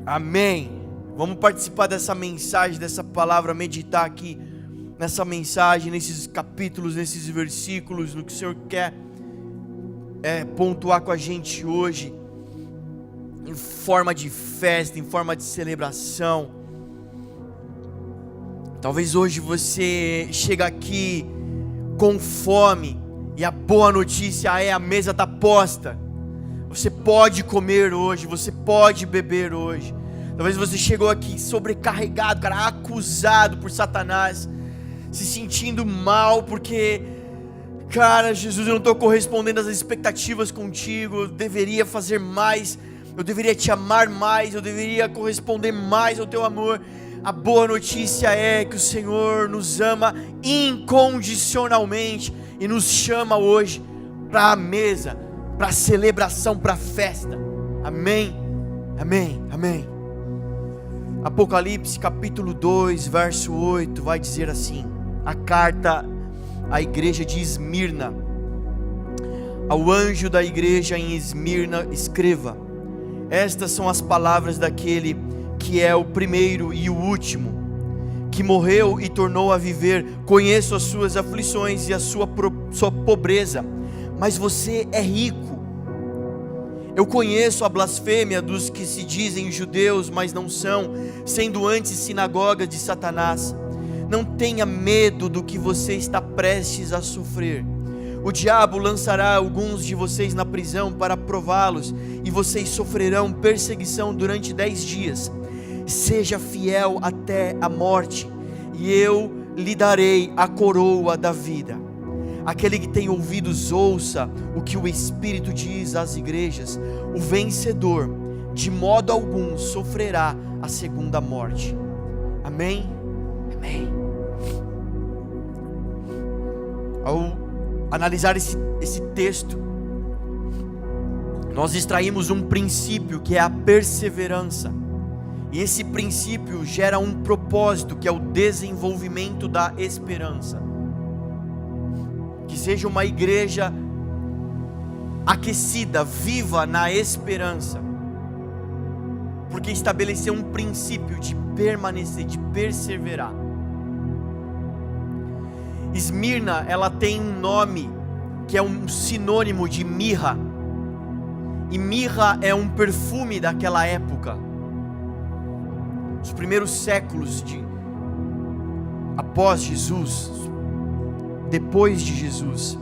Amém. Vamos participar dessa mensagem, dessa palavra, meditar aqui nessa mensagem, nesses capítulos, nesses versículos, no que o Senhor quer pontuar com a gente hoje, em forma de festa, em forma de celebração. Talvez hoje você chega aqui com fome e a boa notícia é: a mesa está posta. Você pode comer hoje, você pode beber hoje. Talvez você chegou aqui sobrecarregado, cara, acusado por Satanás, se sentindo mal porque, cara, Jesus, eu não estou correspondendo às expectativas contigo. Eu deveria fazer mais, eu deveria te amar mais, eu deveria corresponder mais ao teu amor. A boa notícia é que o Senhor nos ama incondicionalmente e nos chama hoje para a mesa, para a celebração, para a festa. Amém, amém, amém. Apocalipse capítulo 2, verso 8 vai dizer assim: a carta à igreja de Esmirna. Ao anjo da igreja em Esmirna escreva: estas são as palavras daquele que é o primeiro e o último, que morreu e tornou a viver. Conheço as suas aflições e a sua pobreza, mas você é rico. Eu conheço a blasfêmia dos que se dizem judeus, mas não são, sendo antes sinagoga de Satanás. Não tenha medo do que você está prestes a sofrer. O diabo lançará alguns de vocês na prisão para prová-los, e vocês sofrerão perseguição durante 10 dias. Seja fiel até a morte, e eu lhe darei a coroa da vida. Aquele que tem ouvidos, ouça o que o Espírito diz às igrejas. O vencedor, de modo algum, sofrerá a segunda morte. Amém? Amém. Ao analisar esse texto, nós extraímos um princípio que é a perseverança. E esse princípio gera um propósito, que é o desenvolvimento da esperança. Que seja uma igreja aquecida, viva na esperança, porque estabeleceu um princípio de permanecer, de perseverar. Esmirna, ela tem um nome que é um sinônimo de mirra, e mirra é um perfume daquela época, os primeiros séculos após Jesus, depois de Jesus.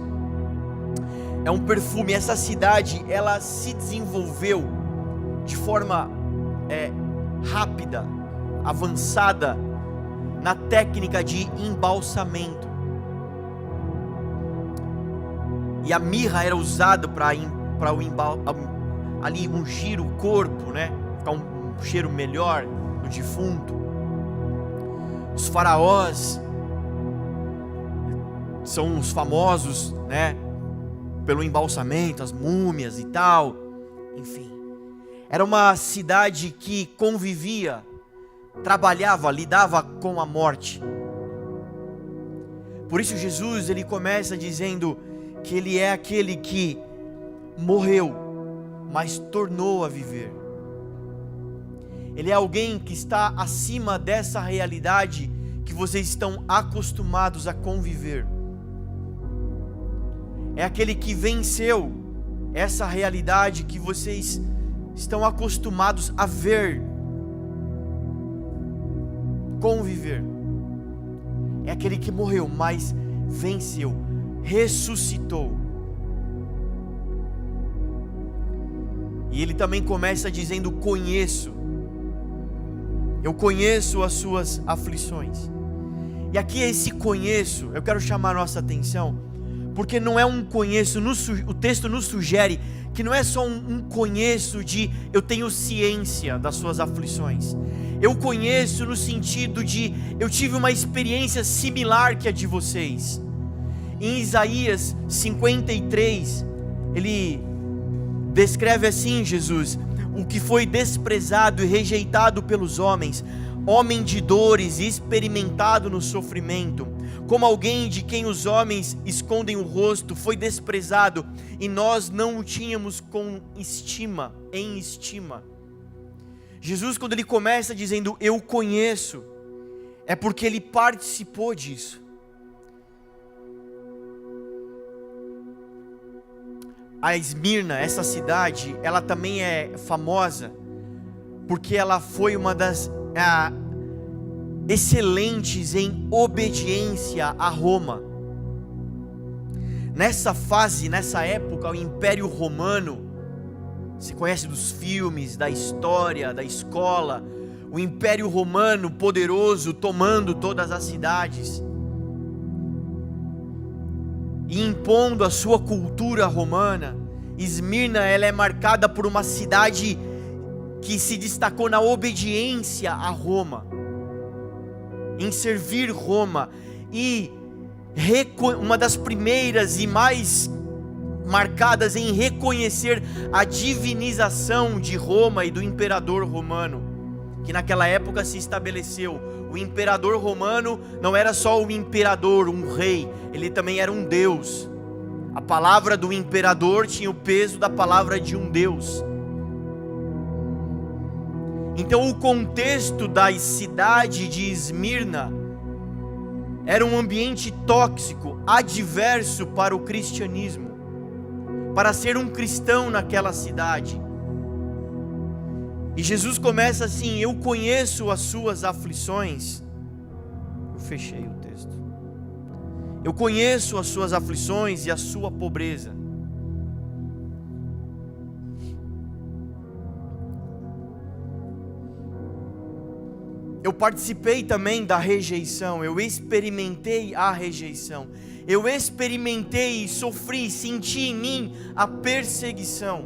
É um perfume. Essa cidade, ela se desenvolveu de forma rápida, avançada na técnica de embalsamento. E a mirra era usada para ali ungir o corpo, né? Ficar um cheiro melhor no defunto. Os faraós são os famosos, né, pelo embalsamento, as múmias e tal. Enfim, era uma cidade que convivia, trabalhava, lidava com a morte. Por isso Jesus, ele começa dizendo que ele é aquele que morreu, mas tornou a viver. Ele é alguém que está acima dessa realidade que vocês estão acostumados a conviver. É aquele que venceu essa realidade que vocês estão acostumados a ver, conviver. É aquele que morreu, mas venceu, ressuscitou. E ele também começa dizendo: eu conheço as suas aflições. E aqui esse conheço, eu quero chamar a nossa atenção, porque não é um conheço, o texto nos sugere que não é só um conheço de eu tenho ciência das suas aflições. Eu conheço no sentido de eu tive uma experiência similar que a de vocês. Em Isaías 53, ele descreve assim Jesus: o que foi desprezado e rejeitado pelos homens, homem de dores e experimentado no sofrimento, como alguém de quem os homens escondem o rosto, foi desprezado, e nós não o tínhamos em estima. Jesus, quando ele começa dizendo eu conheço, é porque ele participou disso. A Esmirna, essa cidade, ela também é famosa porque ela foi uma das excelentes em obediência a Roma. Nessa fase, nessa época, o Império Romano, você conhece dos filmes, da história, da escola, o Império Romano poderoso tomando todas as cidades e impondo a sua cultura romana. Esmirna, ela é marcada por uma cidade que se destacou na obediência a Roma, em servir Roma, e uma das primeiras e mais marcadas em reconhecer a divinização de Roma e do imperador romano, que naquela época se estabeleceu. O imperador romano não era só um imperador, um rei, ele também era um deus. A palavra do imperador tinha o peso da palavra de um deus. Então o contexto da cidade de Esmirna era um ambiente tóxico, adverso para o cristianismo, para ser um cristão naquela cidade. E Jesus começa assim: eu conheço as suas aflições. Eu fechei o texto. Eu conheço as suas aflições e a sua pobreza. Eu participei também da rejeição, eu experimentei a rejeição, eu experimentei e sofri, senti em mim a perseguição.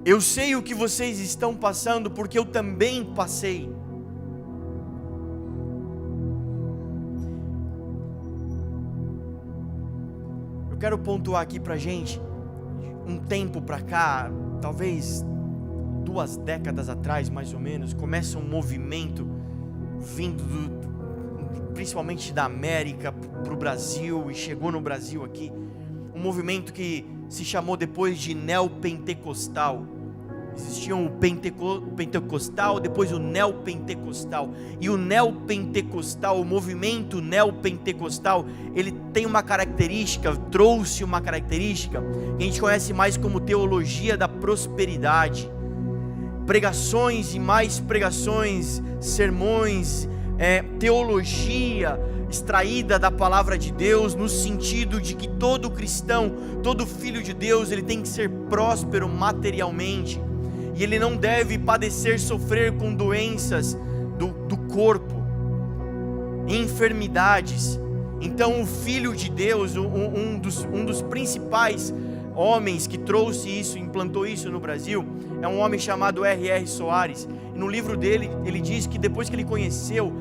Eu sei o que vocês estão passando, porque eu também passei. Eu quero pontuar aqui pra gente, um tempo pra cá, talvez 2 décadas atrás, mais ou menos, começa um movimento vindo principalmente da América para o Brasil, e chegou no Brasil aqui, um movimento que se chamou depois de neopentecostal. Existia o pentecostal, depois o neopentecostal. E o neopentecostal, o movimento neopentecostal, ele tem uma característica, trouxe uma característica que a gente conhece mais como teologia da prosperidade. Pregações e mais pregações, sermões, teologia extraída da palavra de Deus, no sentido de que todo cristão, todo filho de Deus, ele tem que ser próspero materialmente, e ele não deve padecer, sofrer com doenças do corpo, enfermidades. Então o filho de Deus, um dos principais homens que trouxe isso, implantou isso no Brasil, é um homem chamado R.R. Soares. E no livro dele, ele diz que depois que ele conheceu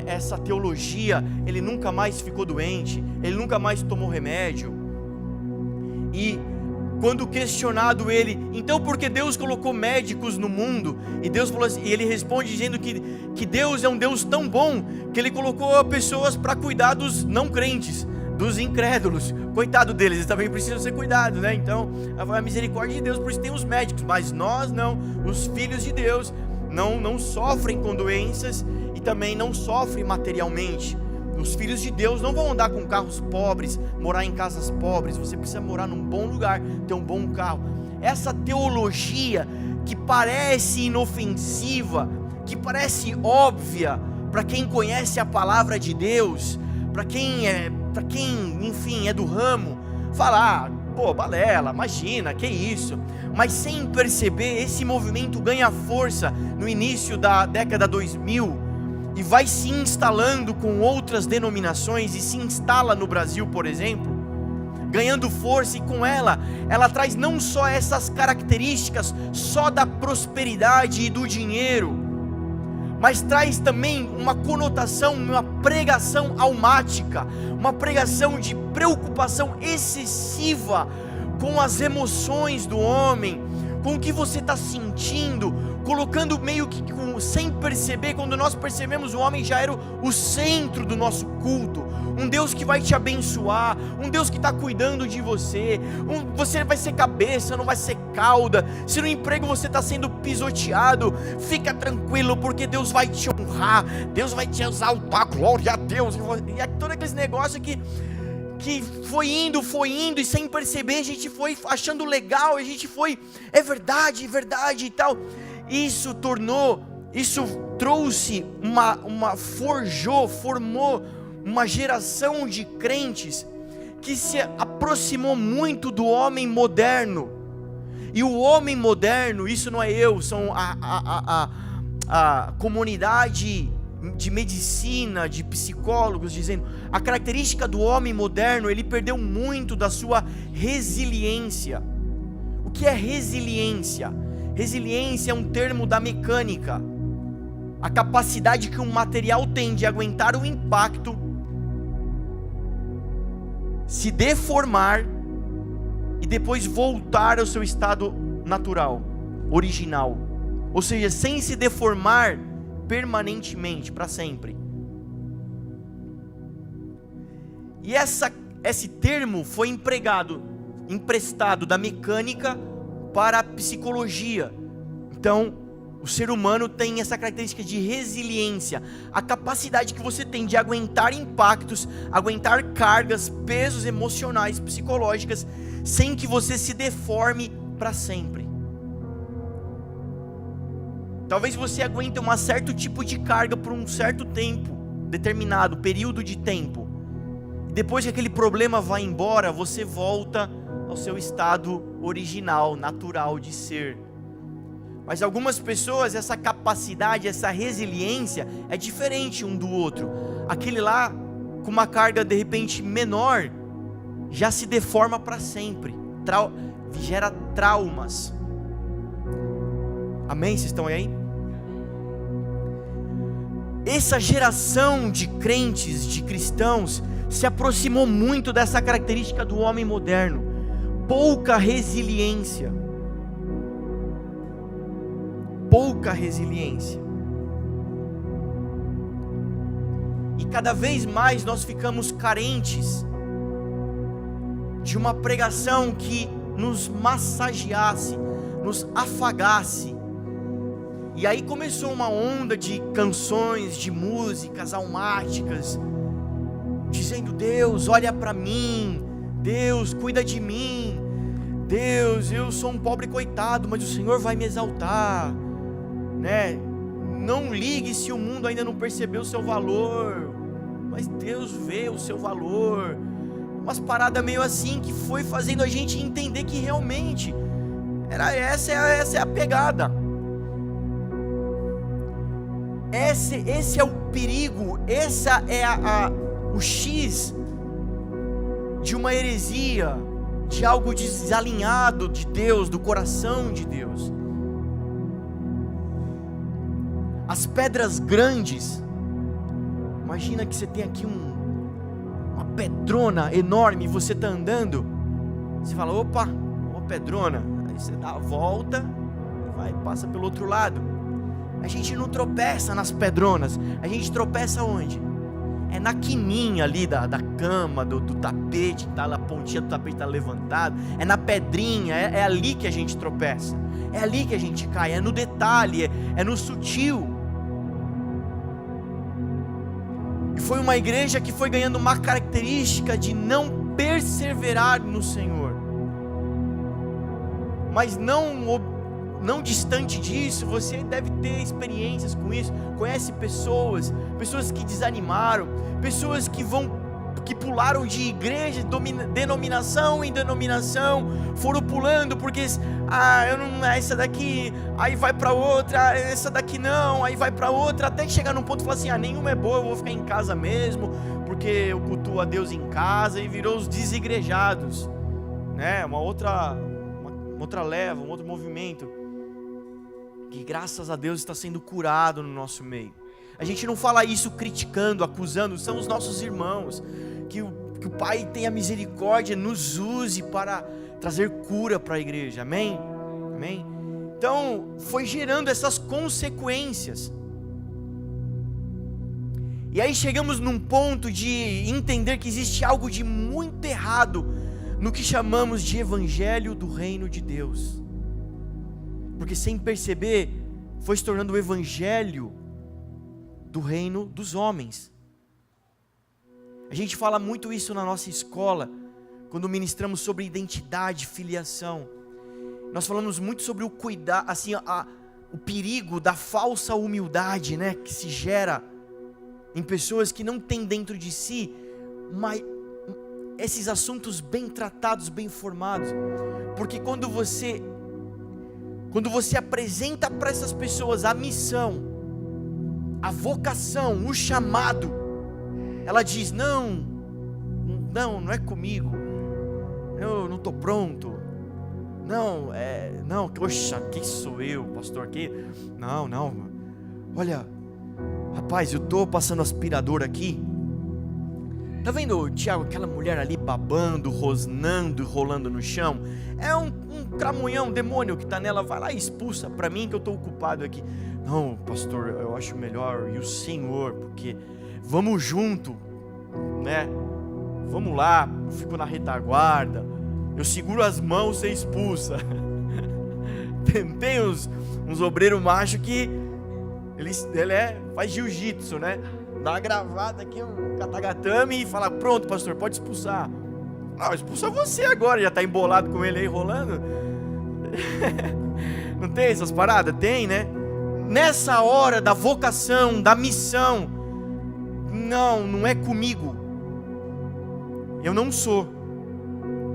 essa teologia, ele nunca mais ficou doente, ele nunca mais tomou remédio. E quando questionado ele, então por que Deus colocou médicos no mundo? E Deus falou assim, e ele responde dizendo que Deus é um Deus tão bom, que ele colocou pessoas para cuidar dos não crentes, dos incrédulos. Coitado deles, eles também precisam ser cuidados, né? Então, a misericórdia de Deus, por isso tem os médicos, mas nós não, os filhos de Deus não sofrem com doenças e também não sofrem materialmente. Os filhos de Deus não vão andar com carros pobres, morar em casas pobres. Você precisa morar num bom lugar, ter um bom carro. Essa teologia que parece inofensiva, que parece óbvia para quem conhece a palavra de Deus, para quem enfim, é do ramo, fala, pô, balela, imagina, que isso. Mas sem perceber, esse movimento ganha força no início da década 2000 e vai se instalando com outras denominações, e se instala no Brasil, por exemplo, ganhando força, e com ela traz não só essas características só da prosperidade e do dinheiro, mas traz também uma conotação, uma pregação almática, uma pregação de preocupação excessiva com as emoções do homem, com o que você está sentindo, colocando meio que sem perceber. Quando nós percebemos, o homem já era o centro do nosso culto. Um Deus que vai te abençoar, um Deus que está cuidando de você. Você vai ser cabeça, não vai ser cauda. Se no emprego você está sendo pisoteado, fica tranquilo, porque Deus vai te honrar, Deus vai te exaltar, glória a Deus. E é todo aquele negócio que foi indo, e sem perceber a gente foi achando legal, a gente foi, é verdade e tal. Isso trouxe formou uma geração de crentes que se aproximou muito do homem moderno. E o homem moderno, isso não é eu, são a comunidade de medicina, de psicólogos, dizendo, a característica do homem moderno, ele perdeu muito da sua resiliência. O que é resiliência? Resiliência é um termo da mecânica, a capacidade que um material tem de aguentar o impacto, se deformar e depois voltar ao seu estado natural, original, ou seja, sem se deformar permanentemente, para sempre. E esse termo foi emprestado da mecânica para a psicologia. Então, o ser humano tem essa característica de resiliência, a capacidade que você tem de aguentar impactos, aguentar cargas, pesos emocionais, psicológicas, sem que você se deforme para sempre. Talvez você aguente um certo tipo de carga por um certo tempo, determinado período de tempo. Depois que aquele problema vai embora, você volta ao seu estado original, natural de ser. Mas algumas pessoas, essa capacidade, essa resiliência é diferente um do outro. Aquele lá, com uma carga de repente menor, já se deforma para sempre, gera traumas. Amém? Vocês estão aí? Essa geração de crentes, de cristãos, se aproximou muito dessa característica do homem moderno. Pouca resiliência. Pouca resiliência. E cada vez mais nós ficamos carentes de uma pregação que nos massageasse, nos afagasse. E aí começou uma onda de canções, de músicas almáticas, dizendo: Deus, olha para mim, Deus, cuida de mim, Deus, eu sou um pobre coitado, mas o Senhor vai me exaltar, né? Não ligue se o mundo ainda não percebeu o seu valor, mas Deus vê o seu valor. Umas paradas meio assim que foi fazendo a gente entender que realmente essa é a pegada. Esse é o perigo, essa é o X de uma heresia, de algo desalinhado de Deus, do coração de Deus. As pedras grandes, imagina que você tem aqui uma pedrona enorme, e você está andando, você fala: opa, uma pedrona, aí você dá a volta e passa pelo outro lado. A gente não tropeça nas pedronas, a gente tropeça onde? É na quininha ali da cama, do tapete, tá, a pontinha do tapete está levantada, é na pedrinha, é ali que a gente tropeça, é ali que a gente cai, é no detalhe, é no sutil. E foi uma igreja que foi ganhando uma característica de não perseverar no Senhor, mas não distante disso, você deve ter experiências com isso, conhece pessoas que desanimaram, pessoas que pularam de igreja, denominação em denominação, foram pulando porque essa daqui, aí vai para outra, essa daqui não, aí vai para outra, até que chegar num ponto e falar assim: nenhuma é boa, eu vou ficar em casa mesmo, porque eu cultuo a Deus em casa, e virou os desigrejados, né? Uma outra leva, um outro movimento, que graças a Deus está sendo curado no nosso meio. A gente não fala isso criticando, acusando, são os nossos irmãos, que o Pai tenha misericórdia, nos use para trazer cura para a igreja, amém? Amém? Então, foi gerando essas consequências. E aí chegamos num ponto de entender que existe algo de muito errado no que chamamos de evangelho do reino de Deus. Porque sem perceber, foi se tornando o evangelho do reino dos homens. A gente fala muito isso na nossa escola, quando ministramos sobre identidade, filiação. Nós falamos muito sobre o cuidar, assim, o perigo da falsa humildade, né, que se gera em pessoas que não têm dentro de si esses assuntos bem tratados, bem formados. Porque quando você apresenta para essas pessoas a missão, a vocação, o chamado, ela diz: não é comigo, eu não estou pronto, poxa, quem sou eu, pastor, olha, rapaz, eu estou passando aspirador aqui, tá vendo, Tiago, aquela mulher ali babando, rosnando e rolando no chão, é um cramunhão, um demônio que está nela, vai lá e expulsa para mim que eu estou ocupado aqui. Não, pastor, eu acho melhor e o Senhor, porque vamos junto, né? Vamos lá, eu fico na retaguarda, eu seguro as mãos, você expulsa. Tem uns obreiros machos que ele faz jiu-jitsu, né? Dá uma gravada aqui, um katagatame e fala: pronto, pastor, pode expulsar. Não, expulsa você agora, já está embolado com ele aí rolando. Não tem essas paradas? Tem, né? Nessa hora da vocação, da missão, não é comigo, eu não sou.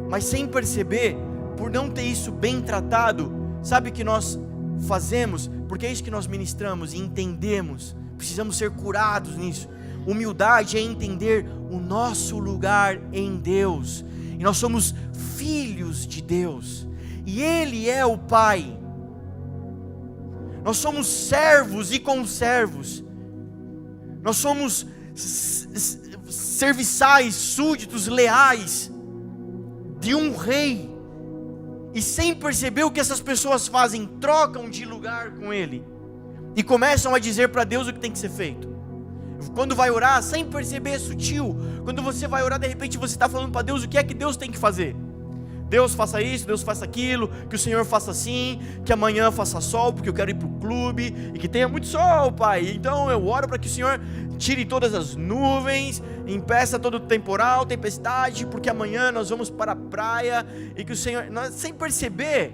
Mas sem perceber, por não ter isso bem tratado, sabe o que nós fazemos? Porque é isso que nós ministramos e entendemos, precisamos ser curados nisso. Humildade é entender o nosso lugar em Deus, e nós somos filhos de Deus, e Ele é o Pai. Nós somos servos e conservos, nós somos serviçais, súditos, leais de um rei, e sem perceber o que essas pessoas fazem, trocam de lugar com Ele, e começam a dizer para Deus o que tem que ser feito. Quando vai orar, sem perceber, é sutil. Quando você vai orar, de repente você está falando para Deus o que é que Deus tem que fazer. Deus faça isso, Deus faça aquilo, que o Senhor faça assim, que amanhã faça sol, porque eu quero ir para o clube, e que tenha muito sol, Pai. Então eu oro para que o Senhor tire todas as nuvens, impeça todo o temporal, tempestade, porque amanhã nós vamos para a praia, e que o Senhor, nós, sem perceber,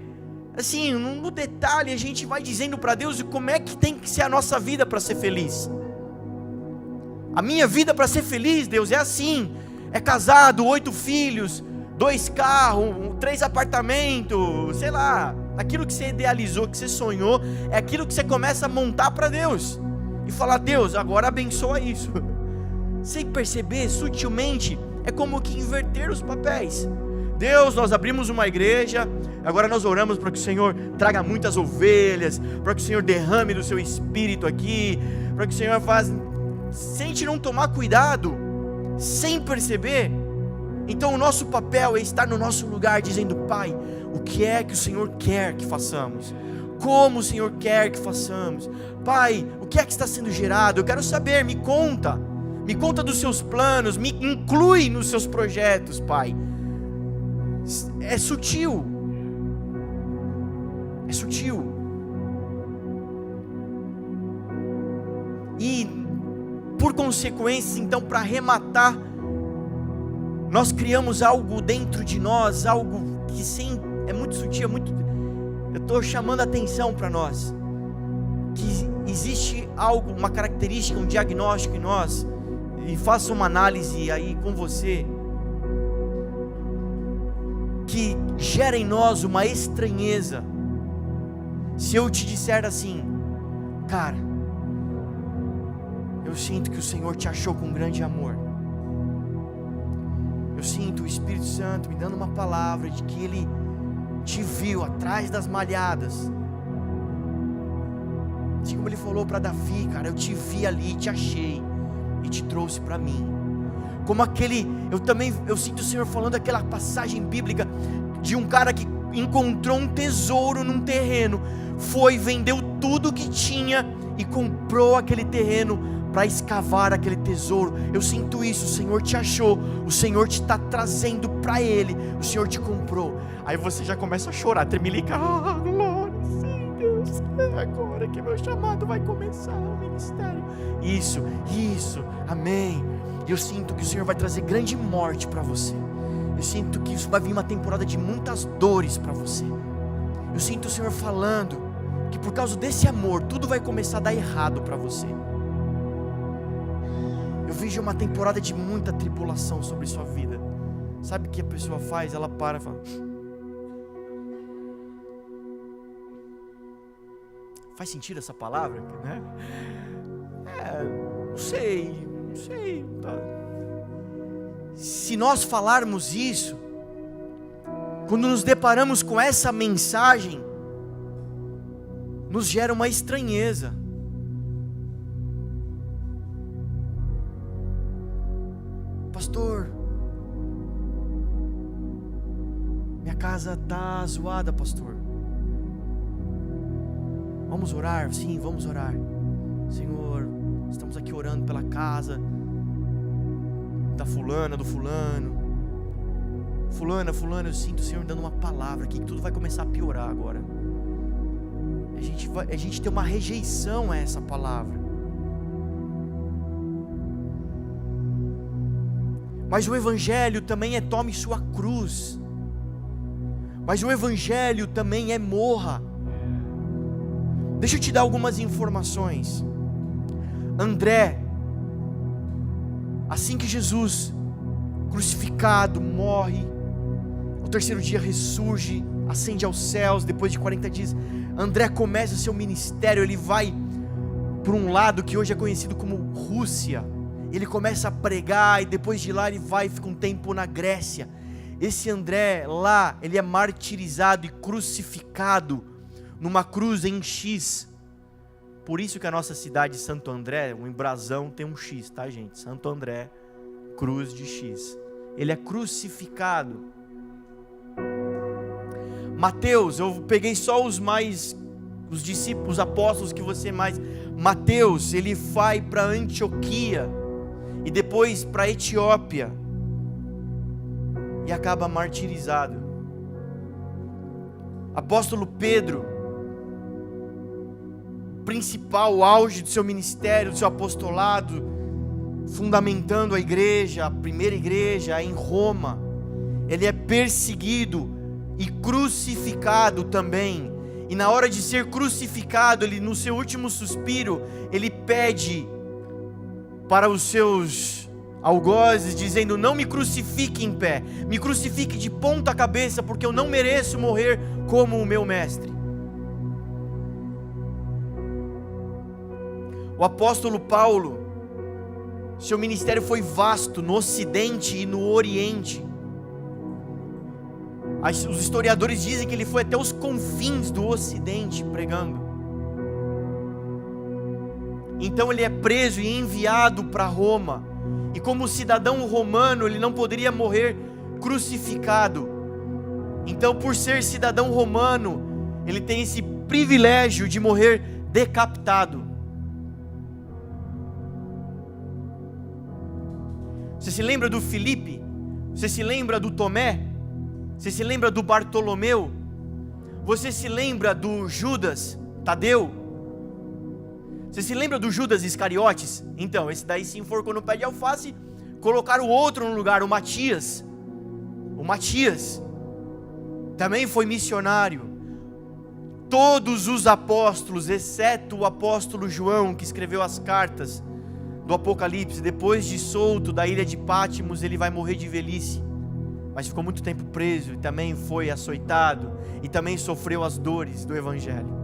assim, no detalhe, a gente vai dizendo para Deus como é que tem que ser a nossa vida para ser feliz. A minha vida para ser feliz, Deus, é assim: é casado, 8 filhos, 2 carros, 3 apartamentos, sei lá, aquilo que você idealizou, que você sonhou, é aquilo que você começa a montar para Deus, e falar: Deus, agora abençoa isso. Sem perceber, sutilmente, é como que inverter os papéis. Deus, nós abrimos uma igreja, agora nós oramos para que o Senhor traga muitas ovelhas, para que o Senhor derrame do seu espírito aqui, para que o Senhor faça. Se a gente não tomar cuidado, sem perceber, então o nosso papel é estar no nosso lugar dizendo: Pai, o que é que o Senhor quer que façamos? Como o Senhor quer que façamos? Pai, o que é que está sendo gerado? Eu quero saber, me conta dos seus planos, me inclui nos seus projetos, Pai. É sutil, e por consequência, então, para arrematar, nós criamos algo dentro de nós, algo que sim, é muito sutil, eu estou chamando a atenção para nós, que existe algo, uma característica, um diagnóstico em nós, e faço uma análise aí com você, que gera em nós uma estranheza. Se eu te disser assim: cara, eu sinto que o Senhor te achou com grande amor, eu sinto o Espírito Santo me dando uma palavra de que Ele te viu atrás das malhadas, assim como Ele falou para Davi: cara, eu te vi ali, te achei e te trouxe para mim. Como eu sinto o Senhor falando aquela passagem bíblica de um cara que encontrou um tesouro num terreno, vendeu tudo que tinha e comprou aquele terreno para escavar aquele tesouro. Eu sinto isso, o Senhor te achou, o Senhor te está trazendo para Ele, o Senhor te comprou. Aí você já começa a chorar, tremelica, glória, sim Deus, é agora que meu chamado vai começar, o ministério. Isso, amém. Eu sinto que o Senhor vai trazer grande morte para você. Eu sinto que isso vai vir uma temporada de muitas dores para você. Eu sinto o Senhor falando que por causa desse amor, tudo vai começar a dar errado para você. Eu vejo uma temporada de muita tribulação sobre sua vida. Sabe o que a pessoa faz? Ela para e fala: faz sentido essa palavra, né? Não sei. Tá. Se nós falarmos isso, quando nos deparamos com essa mensagem, nos gera uma estranheza. Pastor, minha casa está zoada, pastor. Vamos orar? Sim, vamos orar. Senhor, estamos aqui orando pela casa da fulana, do fulano. Fulana, eu sinto o Senhor dando uma palavra aqui, que tudo vai começar a piorar agora. A gente tem uma rejeição a essa palavra. Mas o Evangelho também é tome sua cruz. Mas o Evangelho também é morra. Deixa eu te dar algumas informações. André, assim que Jesus, crucificado, morre, no terceiro dia ressurge, ascende aos céus, depois de 40 dias, André começa o seu ministério. Ele vai por um lado que hoje é conhecido como Rússia. Ele começa a pregar, e depois de lá ele vai e fica um tempo na Grécia. Esse André lá, ele é martirizado e crucificado numa cruz em X. Por isso que a nossa cidade de Santo André, o embrasão tem um X, tá, gente? Santo André, cruz de X. Ele é crucificado. Mateus, eu peguei só os discípulos, os apóstolos que você mais... Mateus, ele vai para Antioquia e depois para Etiópia e acaba martirizado. Apóstolo Pedro, principal auge do seu ministério, do seu apostolado, fundamentando a igreja, a primeira igreja em Roma, ele é perseguido e crucificado também. E na hora de ser crucificado, ele, no seu último suspiro, ele pede para os seus algozes, dizendo: não me crucifique em pé, me crucifique de ponta cabeça, porque eu não mereço morrer como o meu mestre. O apóstolo Paulo, seu ministério foi vasto no Ocidente e no Oriente. Os historiadores dizem que ele foi até os confins do Ocidente pregando. Então ele é preso e enviado para Roma. E como cidadão romano, ele não poderia morrer crucificado. Então, por ser cidadão romano, ele tem esse privilégio de morrer decapitado. Você se lembra do Filipe? Você se lembra do Tomé? Você se lembra do Bartolomeu? Você se lembra do Judas Tadeu? Você se lembra do Judas Iscariotes? Então, esse daí se enforcou no pé de alface. Colocaram o outro no lugar, o Matias. O Matias também foi missionário. Todos os apóstolos, exceto o apóstolo João, que escreveu as cartas do Apocalipse, depois de solto da ilha de Pátimos, ele vai morrer de velhice. Mas ficou muito tempo preso e também foi açoitado e também sofreu as dores do Evangelho.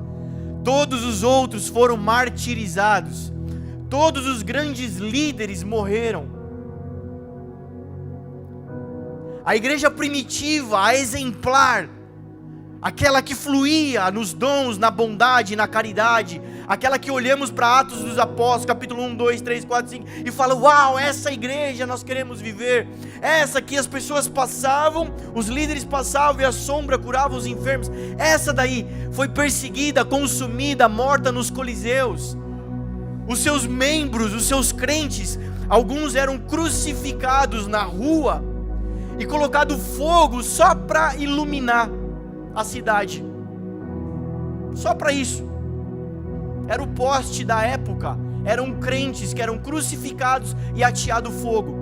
Todos os outros foram martirizados. Todos os grandes líderes morreram. A igreja primitiva, a exemplar, aquela que fluía nos dons, na bondade, na caridade, aquela que olhamos para Atos dos Apóstolos, capítulo 1, 2, 3, 4, 5, e fala: uau, essa igreja nós queremos viver, essa que as pessoas passavam, os líderes passavam e a sombra curava os enfermos. Essa daí foi perseguida, consumida, morta nos coliseus. Os seus membros, os seus crentes, alguns eram crucificados na rua e colocado fogo só para iluminar a cidade, só para isso. Era o poste da época, eram crentes que eram crucificados e ateado fogo.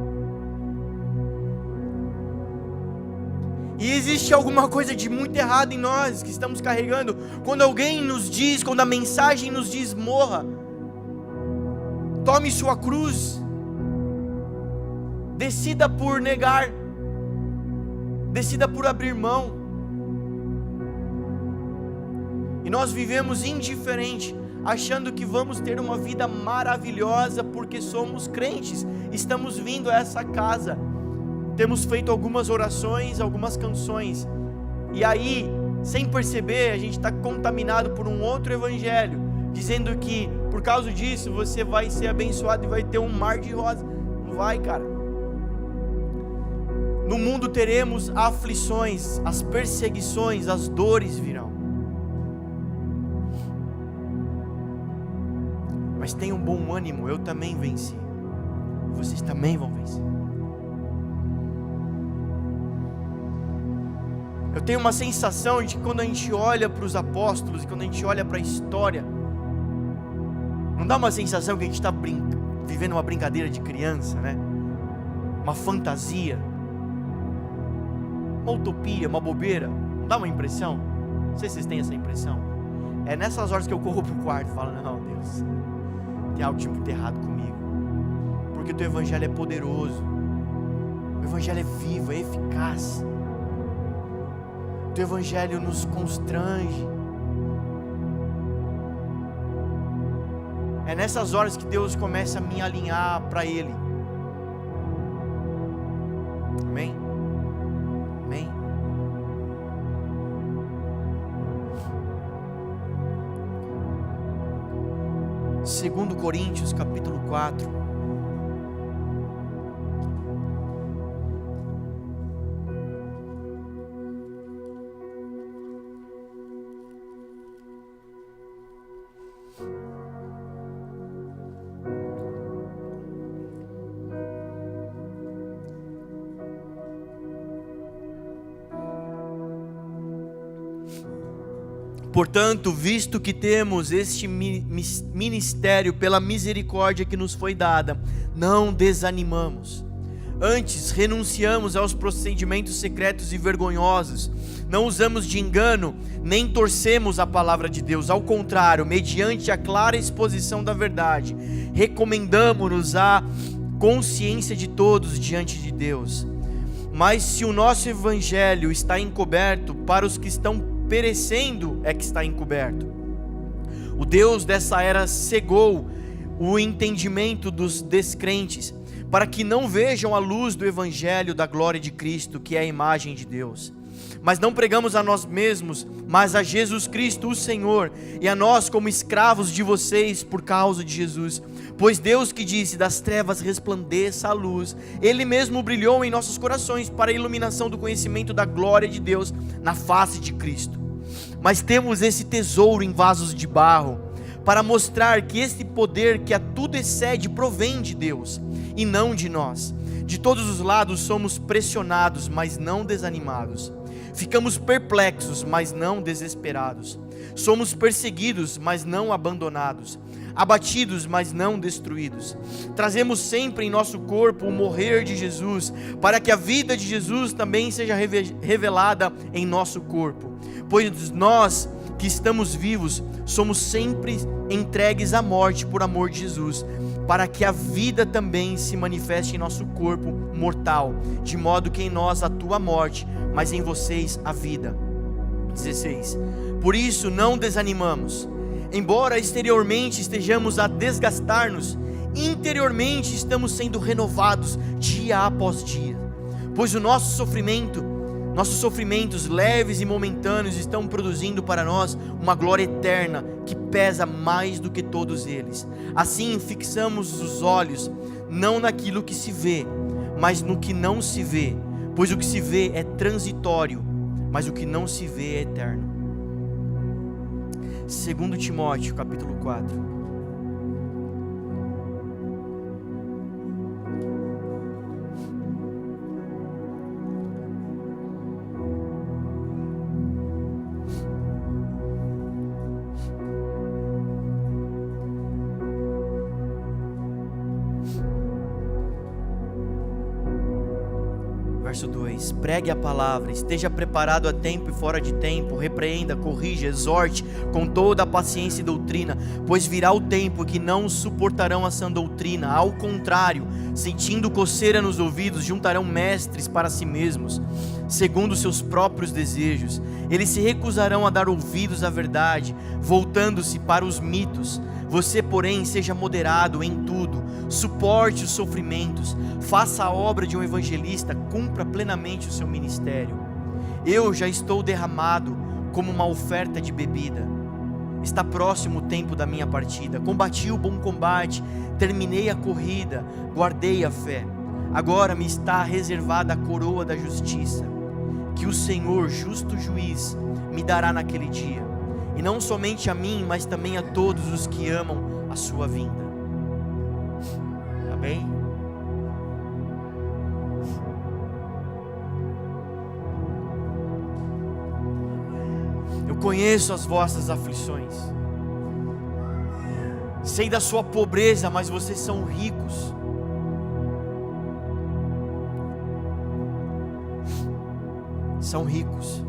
E existe alguma coisa de muito errado em nós que estamos carregando, quando alguém nos diz, quando a mensagem nos diz: morra, tome sua cruz, decida por negar, decida por abrir mão. E nós vivemos indiferente, achando que vamos ter uma vida maravilhosa porque somos crentes, estamos vindo a essa casa, temos feito algumas orações, algumas canções, e aí, sem perceber, a gente está contaminado por um outro evangelho, dizendo que por causa disso você vai ser abençoado e vai ter um mar de rosas. Não vai, cara. No mundo teremos aflições, as perseguições, as dores virão. Mas tenham bom ânimo, eu também venci. Vocês também vão vencer. Eu tenho uma sensação de que quando a gente olha para os apóstolos e quando a gente olha para a história, não dá uma sensação que a gente está vivendo uma brincadeira de criança, né? Uma fantasia, uma utopia, uma bobeira. Não dá uma impressão? Não sei se vocês têm essa impressão. É nessas horas que eu corro para o quarto e falo: não, Deus, tem algo de muito errado comigo, porque o teu evangelho é poderoso, o evangelho é vivo, é eficaz, o teu evangelho nos constrange. É nessas horas que Deus começa a me alinhar para Ele. Amém? Amém? Segundo Coríntios, capítulo 4. Portanto, visto que temos este ministério pela misericórdia que nos foi dada, não desanimamos. Antes, renunciamos aos procedimentos secretos e vergonhosos. Não usamos de engano, nem torcemos a palavra de Deus. Ao contrário, mediante a clara exposição da verdade, recomendamo-nos à consciência de todos diante de Deus. Mas se o nosso evangelho está encoberto, para os que estão perecendo é que está encoberto. O Deus dessa era cegou o entendimento dos descrentes, para que não vejam a luz do evangelho da glória de Cristo, que é a imagem de Deus. Mas não pregamos a nós mesmos, mas a Jesus Cristo o Senhor, e a nós como escravos de vocês por causa de Jesus. Pois Deus, que disse: das trevas resplandeça a luz, Ele mesmo brilhou em nossos corações para a iluminação do conhecimento da glória de Deus na face de Cristo. Mas temos esse tesouro em vasos de barro, para mostrar que este poder que a tudo excede provém de Deus, e não de nós. De todos os lados somos pressionados, mas não desanimados. Ficamos perplexos, mas não desesperados. Somos perseguidos, mas não abandonados. Abatidos, mas não destruídos. Trazemos sempre em nosso corpo o morrer de Jesus, para que a vida de Jesus também seja revelada em nosso corpo. Pois nós que estamos vivos, somos sempre entregues à morte por amor de Jesus, para que a vida também se manifeste em nosso corpo mortal, de modo que em nós atua a morte, mas em vocês a vida. 16. Por isso não desanimamos. Embora exteriormente estejamos a desgastar-nos, interiormente estamos sendo renovados dia após dia. Pois nossos sofrimentos leves e momentâneos estão produzindo para nós uma glória eterna que pesa mais do que todos eles. Assim fixamos os olhos não naquilo que se vê, mas no que não se vê, pois o que se vê é transitório, mas o que não se vê é eterno. 2 Timóteo capítulo 4. Verso 2: pregue a palavra, esteja preparado a tempo e fora de tempo, repreenda, corrija, exorte com toda a paciência e doutrina, pois virá o tempo que não suportarão a sã doutrina, ao contrário, sentindo coceira nos ouvidos, juntarão mestres para si mesmos, segundo seus próprios desejos. Eles se recusarão a dar ouvidos à verdade, voltando-se para os mitos. Você, porém, seja moderado em tudo, suporte os sofrimentos, faça a obra de um evangelista, cumpra plenamente o seu ministério. Eu já estou derramado como uma oferta de bebida. Está próximo o tempo da minha partida. Combati o bom combate, terminei a corrida, guardei a fé. Agora me está reservada a coroa da justiça, que o Senhor, justo juiz, me dará naquele dia. E não somente a mim, mas também a todos os que amam a sua vinda. Amém? Eu conheço as vossas aflições. Sei da sua pobreza, mas vocês são ricos. São ricos.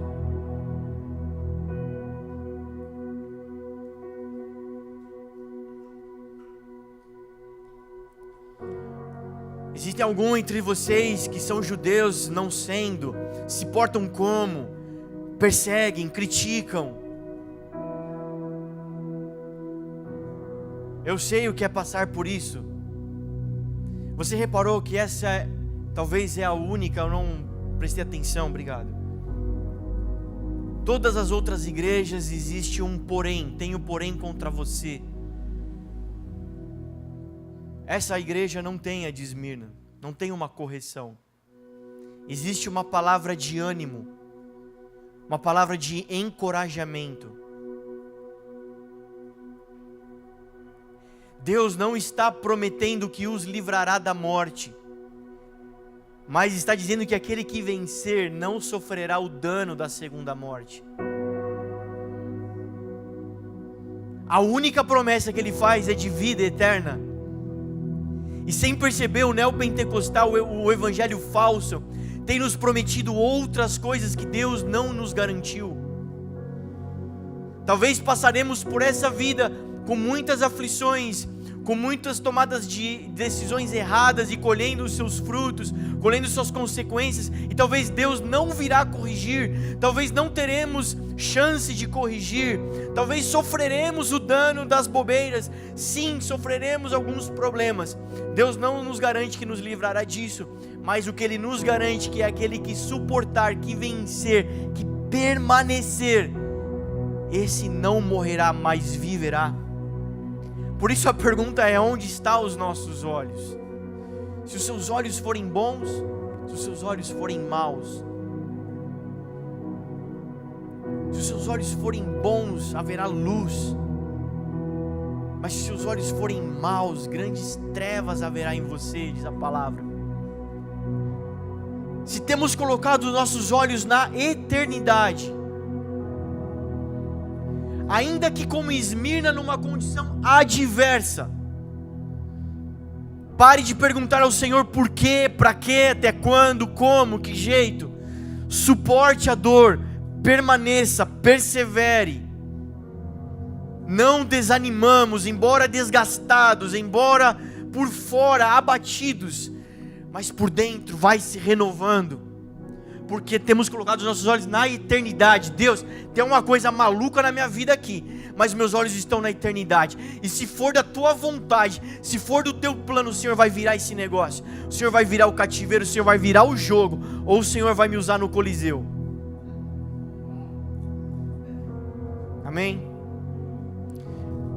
Existem alguns entre vocês que são judeus, não sendo, se portam como, perseguem, criticam. Eu sei o que é passar por isso. Você reparou que essa talvez é a única, eu não prestei atenção, obrigado. Todas as outras igrejas existe um porém, tem um porém contra você. Essa igreja não tem a de Esmirna, não tem uma correção. Existe uma palavra de ânimo, uma palavra de encorajamento. Deus não está prometendo que os livrará da morte, mas está dizendo que aquele que vencer não sofrerá o dano da segunda morte. A única promessa que ele faz é de vida eterna. E sem perceber, o neopentecostal, o evangelho falso, tem nos prometido outras coisas que Deus não nos garantiu. Talvez passaremos por essa vida com muitas aflições, com muitas tomadas de decisões erradas e colhendo os seus frutos, colhendo suas consequências, e talvez Deus não virá corrigir, talvez não teremos chance de corrigir, talvez sofreremos o dano das bobeiras, sim, sofreremos alguns problemas. Deus não nos garante que nos livrará disso, mas o que Ele nos garante que é aquele que suportar, que vencer, que permanecer, esse não morrerá, mas viverá. Por isso a pergunta é: onde estão os nossos olhos? Se os seus olhos forem bons, se os seus olhos forem maus. Se os seus olhos forem bons, haverá luz. Mas se os seus olhos forem maus, grandes trevas haverá em você, diz a palavra. Se temos colocado os nossos olhos na eternidade, ainda que como Esmirna numa condição adversa, pare de perguntar ao Senhor por quê, para quê, até quando, como, que jeito. Suporte a dor, permaneça, persevere. Não desanimamos, embora desgastados, embora por fora abatidos, mas por dentro vai se renovando, porque temos colocado os nossos olhos na eternidade. Deus, tem uma coisa maluca na minha vida aqui, mas meus olhos estão na eternidade, e se for da tua vontade, se for do teu plano, o Senhor vai virar esse negócio, o Senhor vai virar o cativeiro, o Senhor vai virar o jogo, ou o Senhor vai me usar no Coliseu. Amém?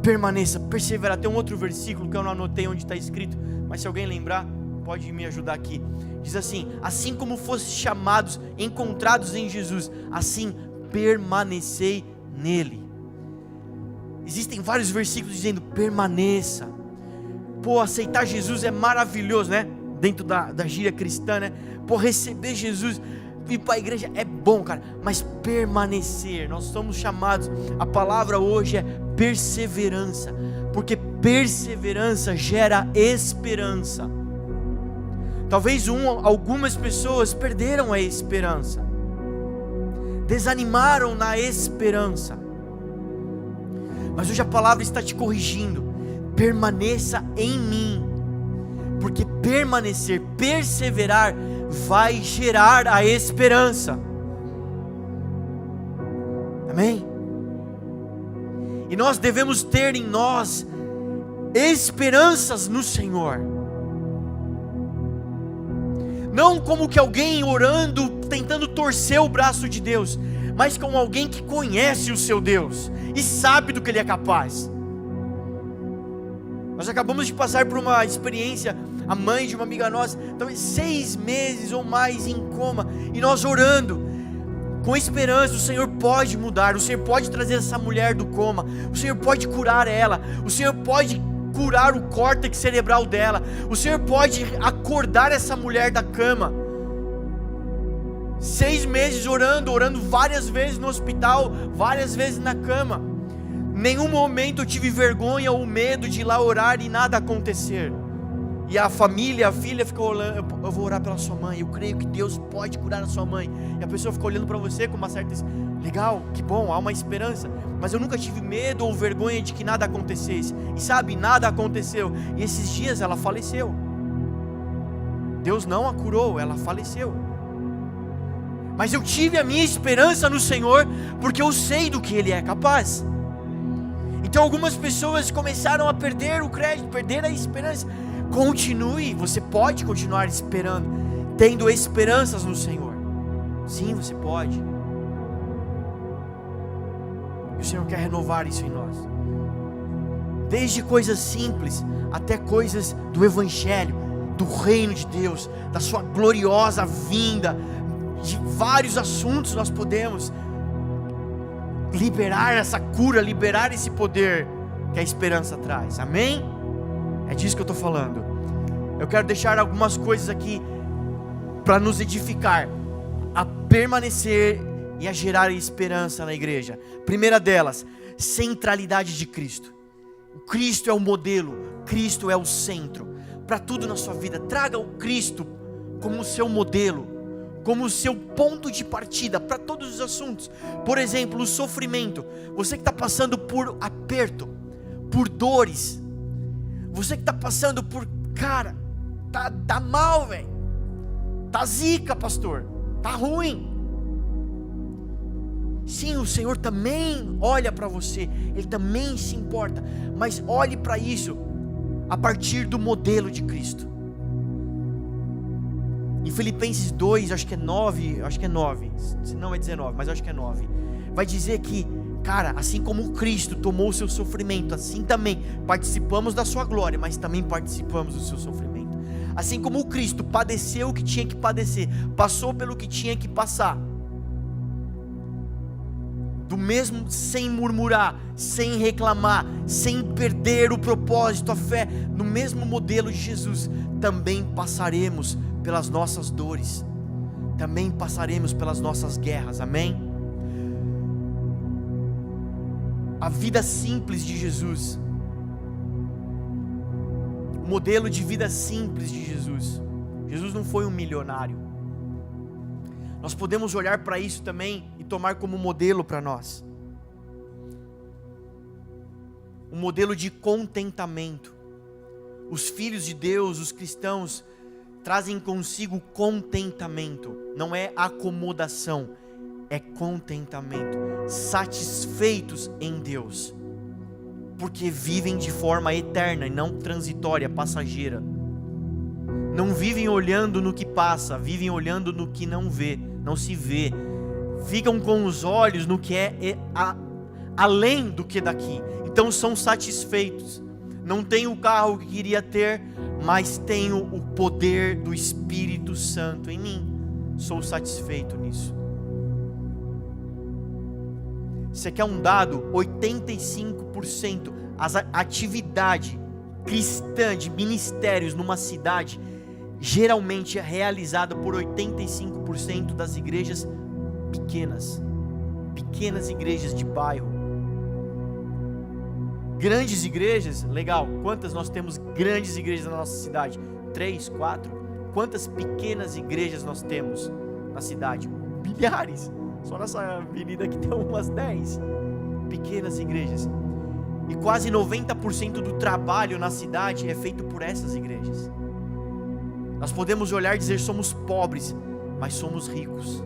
permaneça, perseverar. Tem um outro versículo que eu não anotei onde está escrito, mas se alguém lembrar, pode me ajudar aqui. Diz assim: assim como fosse chamados, encontrados em Jesus, assim permanecei nele. Existem vários versículos dizendo permaneça. Pô, aceitar Jesus é maravilhoso, né? Dentro da gíria cristã, né? Pô, receber Jesus, ir para a igreja é bom, cara. Mas permanecer, nós somos chamados, a palavra hoje é perseverança, porque perseverança gera esperança. Talvez algumas pessoas perderam a esperança, desanimaram na esperança, mas hoje a palavra está te corrigindo. Permaneça em mim, porque permanecer, perseverar vai gerar a esperança. Amém? E nós devemos ter em nós esperanças no Senhor, não como que alguém orando, tentando torcer o braço de Deus, mas como alguém que conhece o seu Deus e sabe do que Ele é capaz. Nós acabamos de passar por uma experiência, a mãe de uma amiga nossa, talvez 6 meses ou mais em coma, e nós orando, com esperança. O Senhor pode mudar, o Senhor pode trazer essa mulher do coma, o Senhor pode curar ela, o Senhor pode curar o córtex cerebral dela, o Senhor pode acordar essa mulher da cama. 6 meses orando várias vezes no hospital, várias vezes na cama. Nenhum momento eu tive vergonha ou medo de ir lá orar e nada acontecer. E a família, a filha ficou olhando: eu vou orar pela sua mãe, eu creio que Deus pode curar a sua mãe. E a pessoa ficou olhando para você com uma certa: legal, que bom, há uma esperança. Mas eu nunca tive medo ou vergonha de que nada acontecesse. E sabe, nada aconteceu. E esses dias ela faleceu. Deus não a curou, ela faleceu. Mas eu tive a minha esperança no Senhor, porque eu sei do que Ele é capaz. Então algumas pessoas começaram a perder o crédito, perder a esperança. Continue, você pode continuar esperando, tendo esperanças no Senhor. Sim, você pode. E o Senhor quer renovar isso em nós. Desde coisas simples até coisas do Evangelho, do reino de Deus, da sua gloriosa vinda. De vários assuntos nós podemos liberar essa cura, liberar esse poder que a esperança traz. Amém? É disso que eu estou falando. Eu quero deixar algumas coisas aqui para nos edificar, a permanecer e a gerar esperança na igreja. Primeira delas, centralidade de Cristo. Cristo é o modelo, Cristo é o centro para tudo na sua vida. Traga o Cristo como o seu modelo, como o seu ponto de partida para todos os assuntos. Por exemplo, o sofrimento. Você que está passando por aperto, por dores, você que está passando por, cara, tá mal, velho, tá zica, pastor, tá ruim. Sim, o Senhor também olha para você, Ele também se importa, mas olhe para isso a partir do modelo de Cristo. Em Filipenses 2, acho que é 9, se não é 19, mas acho que é 9, vai dizer que, cara, assim como Cristo tomou o seu sofrimento, assim também participamos da sua glória, mas também participamos do seu sofrimento. Assim como o Cristo padeceu o que tinha que padecer, passou pelo que tinha que passar, do mesmo, sem murmurar, sem reclamar, sem perder o propósito, a fé, no mesmo modelo de Jesus, também passaremos pelas nossas dores, também passaremos pelas nossas guerras. Amém? A vida simples de Jesus, o modelo de vida simples de Jesus. Jesus não foi um milionário. Nós podemos olhar para isso também e tomar como modelo para nós. Um modelo de contentamento. Os filhos de Deus, os cristãos, trazem consigo contentamento. Não é acomodação, é contentamento. Satisfeitos em Deus, porque vivem de forma eterna e não transitória, passageira. Não vivem olhando no que passa, vivem olhando no que não se vê. Ficam com os olhos no que é além do que daqui. Então são satisfeitos. Não tenho o carro que queria ter, mas tenho o poder do Espírito Santo em mim. Sou satisfeito nisso. Você quer um dado? 85% a atividade cristã de ministérios numa cidade geralmente é realizada por 85% das igrejas pequenas igrejas de bairro. Grandes igrejas, legal, quantas nós temos grandes igrejas na nossa cidade? 3, 4? Quantas pequenas igrejas nós temos na cidade? Milhares, só nessa avenida aqui tem umas 10 pequenas igrejas, e quase 90% do trabalho na cidade é feito por essas igrejas. Nós podemos olhar e dizer: somos pobres, mas somos ricos.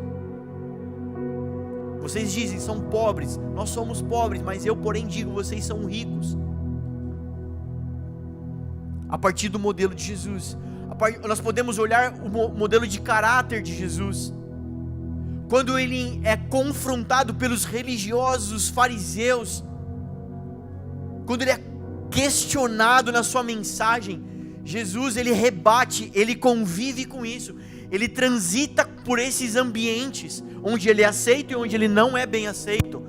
Vocês dizem: são pobres, nós somos pobres, mas eu porém digo: vocês são ricos. A partir do modelo de Jesus, nós podemos olhar o modelo de caráter de Jesus. Quando ele é confrontado pelos religiosos, fariseus, quando ele é questionado na sua mensagem, Jesus, ele rebate, ele convive com isso, ele transita por esses ambientes, onde ele é aceito e onde ele não é bem aceito,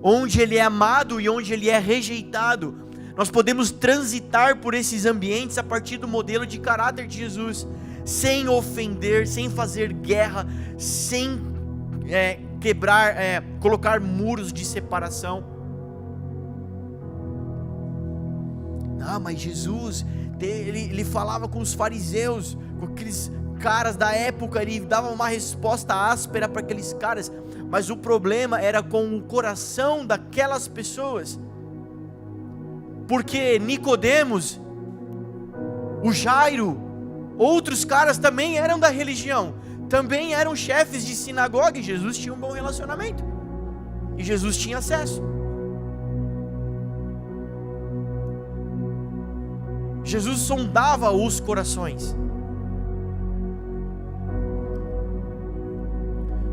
onde ele é amado e onde ele é rejeitado. Nós podemos transitar por esses ambientes a partir do modelo de caráter de Jesus, sem ofender, sem fazer guerra, sem colocar muros de separação. Mas Jesus, ele falava com os fariseus, com aqueles caras da época, ele dava uma resposta áspera para aqueles caras, mas o problema era com o coração daquelas pessoas, porque Nicodemos, o Jairo, outros caras também eram da religião, também eram chefes de sinagoga, e Jesus tinha um bom relacionamento, e Jesus tinha acesso. Jesus sondava os corações.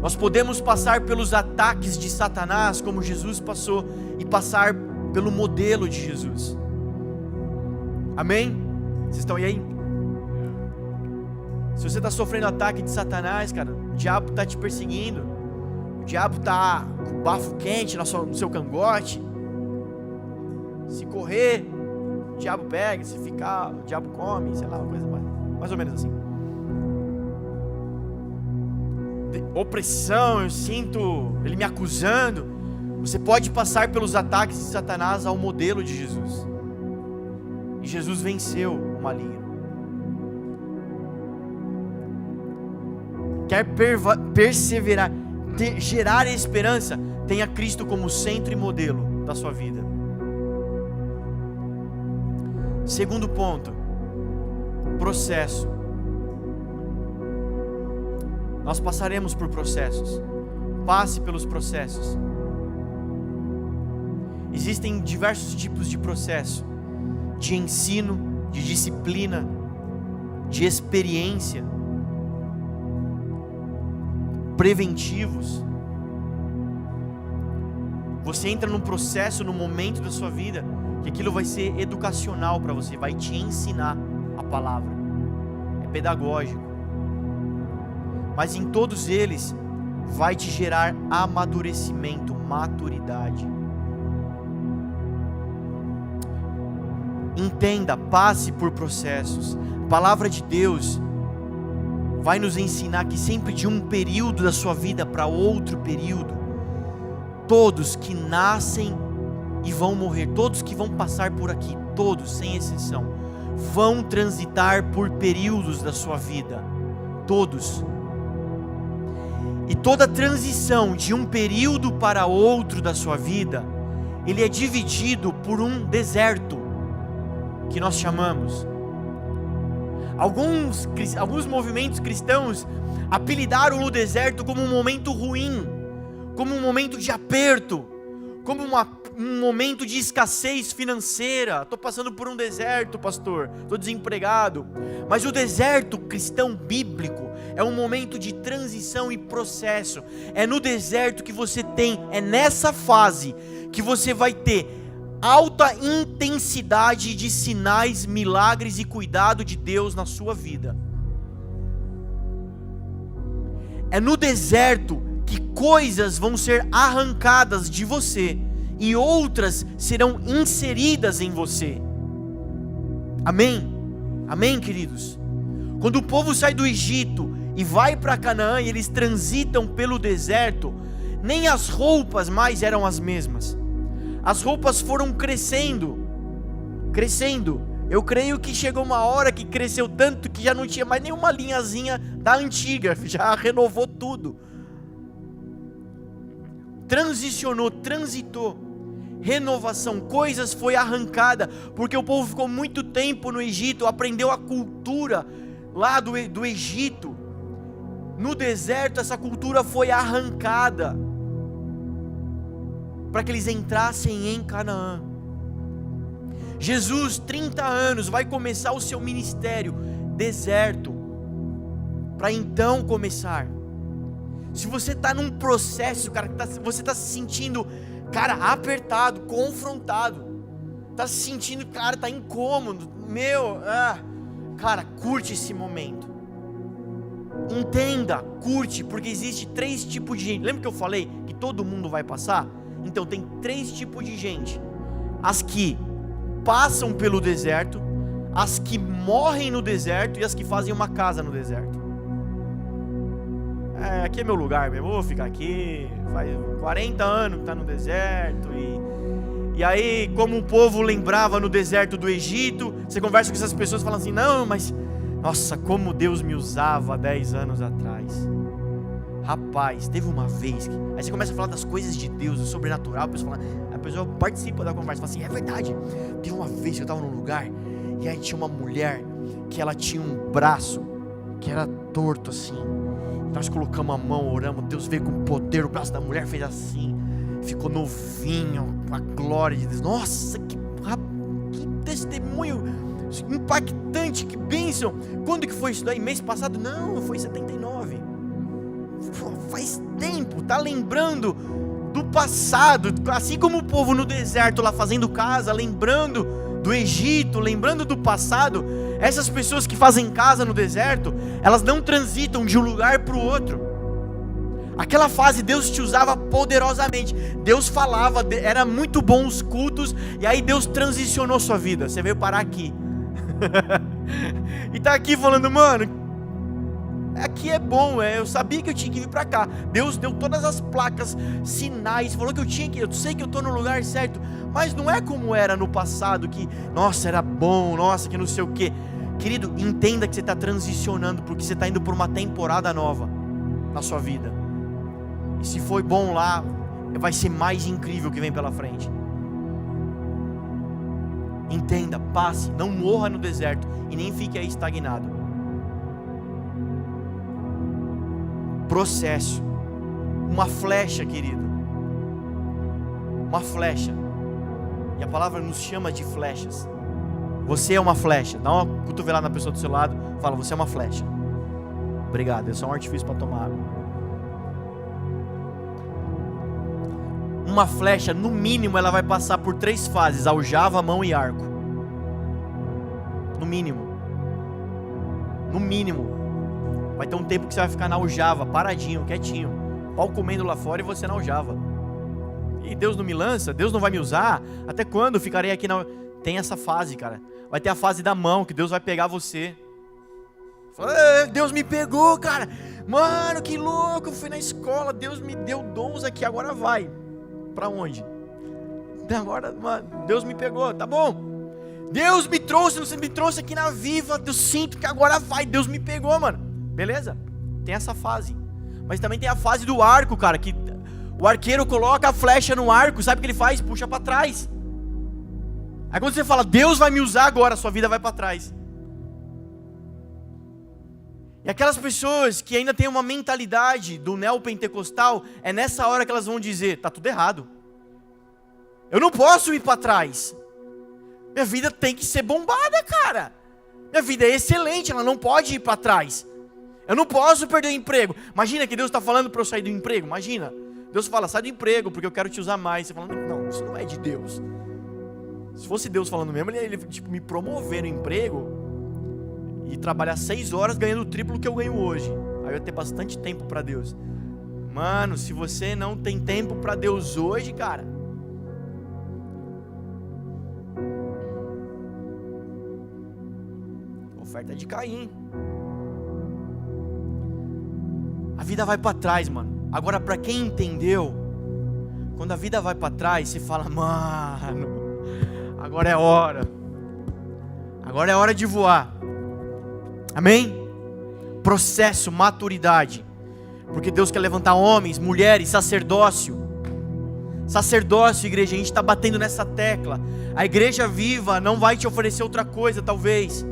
Nós podemos passar pelos ataques de Satanás, como Jesus passou, e passar pelo modelo de Jesus. Amém? Vocês estão aí? Se você está sofrendo ataque de Satanás, cara, o diabo está te perseguindo, o diabo está com bafo quente no seu cangote. Se correr, o diabo pega, se ficar, o diabo come, sei lá, uma coisa mais ou menos assim. Opressão, eu sinto ele me acusando. Você pode passar pelos ataques de Satanás ao modelo de Jesus, e Jesus venceu o maligno. Quer perseverar, gerar esperança, tenha Cristo como centro e modelo da sua vida. Segundo ponto, processo. Nós passaremos por processos. Passe pelos processos. Existem diversos tipos de processo: de ensino, de disciplina, de experiência, preventivos. Você entra num processo, num momento da sua vida, que aquilo vai ser educacional para você, vai te ensinar a palavra, é pedagógico, mas em todos eles vai te gerar amadurecimento, maturidade. Entenda, passe por processos. A palavra de Deus vai nos ensinar que sempre de um período da sua vida para outro período, todos que nascem e vão morrer, todos que vão passar por aqui, todos sem exceção, vão transitar por períodos da sua vida, todos. E toda transição de um período para outro da sua vida, ele é dividido por um deserto, que nós chamamos. Alguns movimentos cristãos apelidaram o deserto como um momento ruim, como um momento de aperto, como um momento de escassez financeira. Estou passando por um deserto, pastor, estou desempregado. Mas o deserto cristão bíblico é um momento de transição e processo. É no deserto que você tem, é nessa fase que você vai ter alta intensidade de sinais, milagres e cuidado de Deus na sua vida. É no deserto que coisas vão ser arrancadas de você e outras serão inseridas em você. Amém? Amém, queridos? Quando o povo sai do Egito e vai para Canaã e eles transitam pelo deserto, nem as roupas mais eram as mesmas. As roupas foram crescendo. Eu creio que chegou uma hora que cresceu tanto que já não tinha mais nenhuma linhazinha da antiga, já renovou tudo. Transitou, renovação, coisas foi arrancada, porque o povo ficou muito tempo no Egito, aprendeu a cultura lá do Egito. No deserto essa cultura foi arrancada, para que eles entrassem em Canaã. Jesus, 30 anos, vai começar o seu ministério, deserto, para então começar. Se você está num processo, cara, você está se sentindo, cara, apertado, confrontado, está se sentindo, cara, está incômodo, cara, curte esse momento, entenda, curte, porque existe 3 tipos de gente. Lembra que eu falei que todo mundo vai passar? Então tem 3 tipos de gente: as que passam pelo deserto, as que morrem no deserto e as que fazem uma casa no deserto. Aqui é meu lugar mesmo, vou ficar aqui, faz 40 anos que está no deserto, e aí, como o povo lembrava no deserto do Egito, você conversa com essas pessoas e fala assim: não, mas, nossa, como Deus me usava 10 anos atrás. Rapaz, teve uma vez que... Aí você começa a falar das coisas de Deus, do sobrenatural, a pessoa participa da conversa, fala assim: é verdade, teve uma vez que eu estava num lugar, e aí tinha uma mulher, que ela tinha um braço, que era torto assim, nós colocamos a mão, oramos, Deus veio com poder, o braço da mulher fez assim, ficou novinho, a glória de Deus. Nossa, que testemunho impactante, que bênção. Quando que foi isso daí? Mês passado? Não, foi em 79. Faz tempo, tá lembrando do passado, assim como o povo no deserto lá fazendo casa, lembrando do Egito, lembrando do passado. Essas pessoas que fazem casa no deserto, elas não transitam de um lugar para o outro. Aquela fase Deus te usava poderosamente, Deus falava, era muito bom os cultos, e aí Deus transicionou sua vida, você veio parar aqui e tá aqui falando: mano, aqui é bom, eu sabia que eu tinha que vir para cá. Deus deu todas as placas, sinais, falou que eu tinha que, eu sei que eu estou no lugar certo, mas não é como era no passado, que, nossa, era bom, nossa, que não sei o que. Querido, entenda que você está transicionando, porque você está indo por uma temporada nova na sua vida, e se foi bom lá, vai ser mais incrível o que vem pela frente. Entenda, passe, não morra no deserto, e nem fique aí estagnado. Processo, uma flecha, querido, uma flecha, e a palavra nos chama de flechas. Você é uma flecha. Dá uma cotovelada na pessoa do seu lado, fala: você é uma flecha. Obrigado, é só um artifício para tomar água. Uma flecha, no mínimo, ela vai passar por 3 fases: aljava, mão e arco. No mínimo. Vai ter um tempo que você vai ficar na aljava, paradinho, quietinho, pau comendo lá fora, e você na aljava. E Deus não me lança? Deus não vai me usar? Até quando eu ficarei aqui na... Tem essa fase, cara. Vai ter a fase da mão, que Deus vai pegar você. Fala: Deus me pegou, cara. Mano, que louco, eu fui na escola, Deus me deu dons aqui, agora vai. Pra onde? Agora, mano, Deus me pegou, tá bom. Deus me trouxe, você me trouxe aqui na Viva, eu sinto que agora vai, Deus me pegou, mano. Beleza? Tem essa fase. Mas também tem a fase do arco, cara, que o arqueiro coloca a flecha no arco, sabe o que ele faz? Puxa pra trás. Aí quando você fala: Deus vai me usar agora, a sua vida vai para trás. E aquelas pessoas que ainda têm uma mentalidade do neopentecostal, é nessa hora que elas vão dizer: tá tudo errado. Eu não posso ir para trás. Minha vida tem que ser bombada, cara. Minha vida é excelente, ela não pode ir para trás. Eu não posso perder o emprego. Imagina que Deus está falando para eu sair do emprego. Imagina, Deus fala, sai do emprego porque eu quero te usar mais. Você fala, não, isso não é de Deus. Se fosse Deus falando mesmo, ele tipo, me promover no emprego e trabalhar 6 horas ganhando o triplo que eu ganho hoje. Aí eu ia ter bastante tempo para Deus. Mano, se você não tem tempo para Deus hoje, cara, oferta de Caim. A vida vai para trás, mano. Agora, para quem entendeu, quando a vida vai para trás, você fala, mano, agora é hora. Agora é hora de voar. Amém? Processo, maturidade. Porque Deus quer levantar homens, mulheres, sacerdócio. Sacerdócio, igreja, a gente está batendo nessa tecla. A igreja viva não vai te oferecer outra coisa, talvez.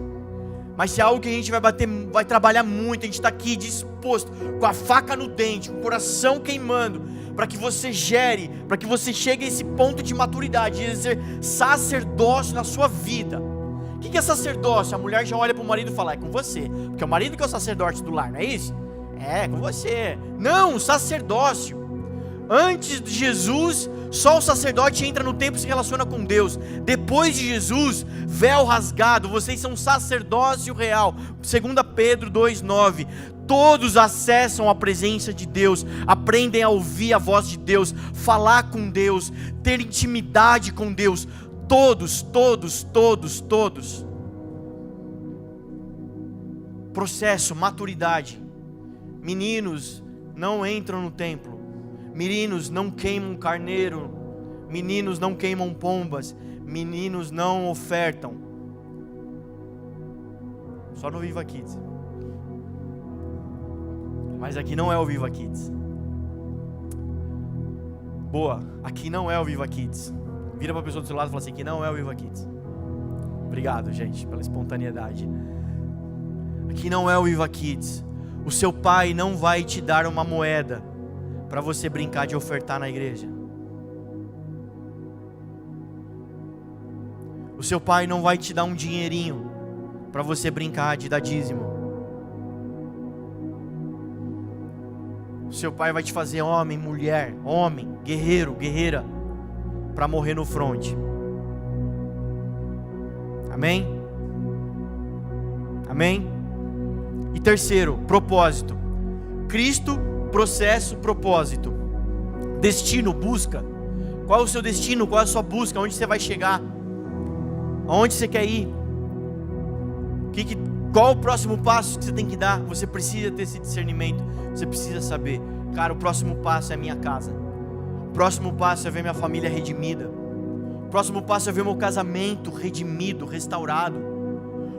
Mas se é algo que a gente vai bater, vai trabalhar muito, a gente está aqui disposto, com a faca no dente, com o coração queimando, para que você gere, para que você chegue a esse ponto de maturidade, de ser sacerdócio na sua vida. O que é sacerdócio? A mulher já olha para o marido e fala, é com você, porque é o marido que é o sacerdote do lar, não é isso? É, com você. Não, sacerdócio. Antes de Jesus, só o sacerdote entra no templo e se relaciona com Deus. Depois de Jesus, véu rasgado, vocês são sacerdócio real. 2 Pedro 2,9. Todos acessam a presença de Deus, aprendem a ouvir a voz de Deus, falar com Deus, ter intimidade com Deus. Todos. Processo, maturidade. Meninos não entram no templo. Meninos não queimam carneiro. Meninos não queimam pombas. Meninos não ofertam. Só no Viva Kids. Mas aqui não é o Viva Kids. Boa, aqui não é o Viva Kids. Vira para a pessoa do seu lado e fala assim, aqui não é o Viva Kids. Obrigado, gente, pela espontaneidade. Aqui não é o Viva Kids. O seu pai não vai te dar uma moeda para você brincar de ofertar na igreja. O seu pai não vai te dar um dinheirinho para você brincar de dar dízimo. O seu pai vai te fazer homem, mulher, homem, guerreiro, guerreira, para morrer no fronte. Amém? Amém? E terceiro, propósito. Cristo, processo, propósito. Destino, busca. Qual é o seu destino? Qual é a sua busca? Onde você vai chegar? Aonde você quer ir? Qual o próximo passo que você tem que dar? Você precisa ter esse discernimento. Você precisa saber, cara, o próximo passo é a minha casa. O próximo passo é ver minha família redimida. O próximo passo é ver meu casamento redimido, restaurado.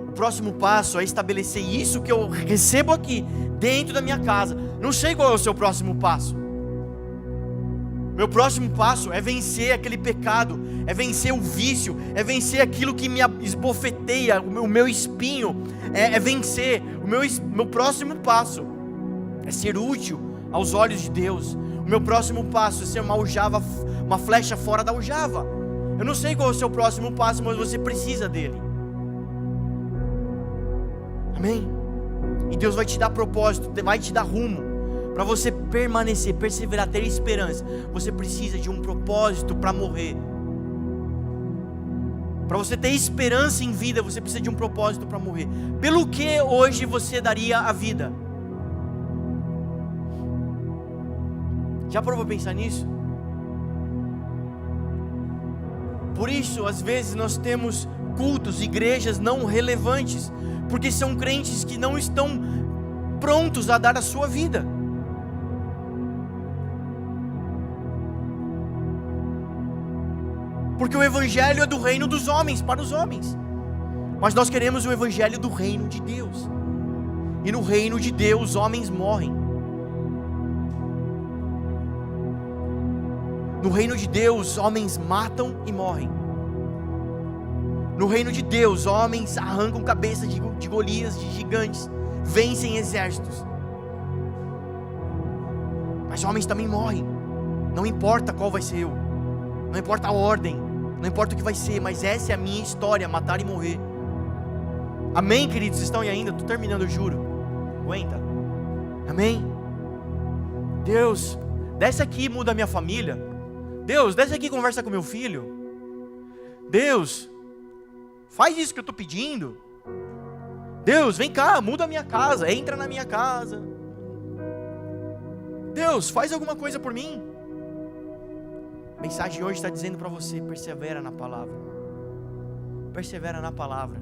O próximo passo é estabelecer isso que eu recebo aqui, dentro da minha casa. Não sei qual é o seu próximo passo. Meu próximo passo é vencer aquele pecado, é vencer o vício, é vencer aquilo que me esbofeteia, o meu espinho, é vencer. Meu próximo passo é ser útil aos olhos de Deus. O meu próximo passo é ser uma flecha fora da aljava. Eu não sei qual é o seu próximo passo, mas você precisa dele. Amém? E Deus vai te dar propósito, vai te dar rumo, para você permanecer, perseverar, ter esperança. Você precisa de um propósito para morrer. Para você ter esperança em vida, você precisa de um propósito para morrer. Pelo que hoje você daria a vida? Já parou para pensar nisso? Por isso, às vezes nós temos cultos, igrejas não relevantes, porque são crentes que não estão prontos a dar a sua vida. Porque o evangelho é do reino dos homens, para os homens. Mas nós queremos o evangelho do reino de Deus. E no reino de Deus, homens morrem. No reino de Deus, homens matam e morrem. No reino de Deus, homens arrancam cabeça de Golias, de gigantes, vencem exércitos. Mas homens também morrem. Não importa qual vai ser eu. Não importa a ordem, não importa o que vai ser, mas essa é a minha história, matar e morrer. Amém, queridos? Vocês estão aí ainda? Estou terminando, eu juro. Aguenta. Amém? Deus, desce aqui e muda a minha família. Deus, desce aqui e conversa com meu filho. Deus, faz isso que eu estou pedindo. Deus, vem cá, muda a minha casa, entra na minha casa. Deus, faz alguma coisa por mim. A mensagem de hoje está dizendo para você: persevera na palavra. Persevera na palavra.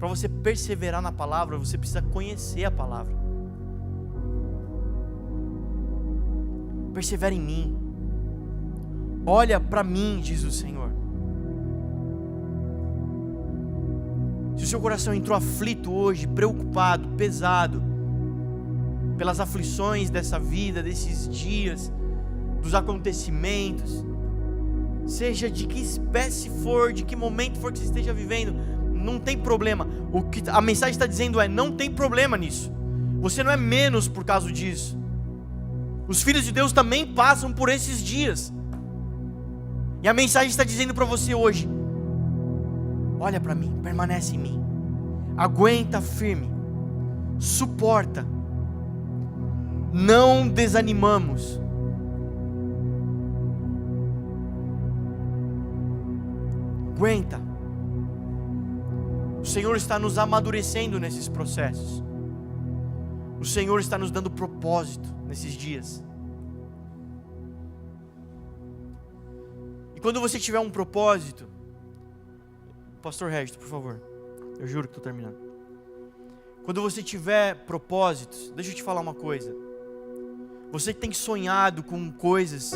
Para você perseverar na palavra, você precisa conhecer a palavra. Persevera em mim. Olha para mim, diz o Senhor. Se o seu coração entrou aflito hoje, preocupado, pesado, pelas aflições dessa vida, desses dias, dos acontecimentos, seja de que espécie for, de que momento for que você esteja vivendo, não tem problema. O que a mensagem está dizendo é: não tem problema nisso. Você não é menos por causa disso. Os filhos de Deus também passam por esses dias. E a mensagem está dizendo para você hoje: olha para mim, permanece em mim, aguenta firme, suporta, não desanimamos. Aguenta. O Senhor está nos amadurecendo nesses processos. O Senhor está nos dando propósito nesses dias. E quando você tiver um propósito, Pastor Regis, por favor, eu juro que estou terminando. Quando você tiver propósitos, deixa eu te falar uma coisa. Você que tem sonhado com coisas,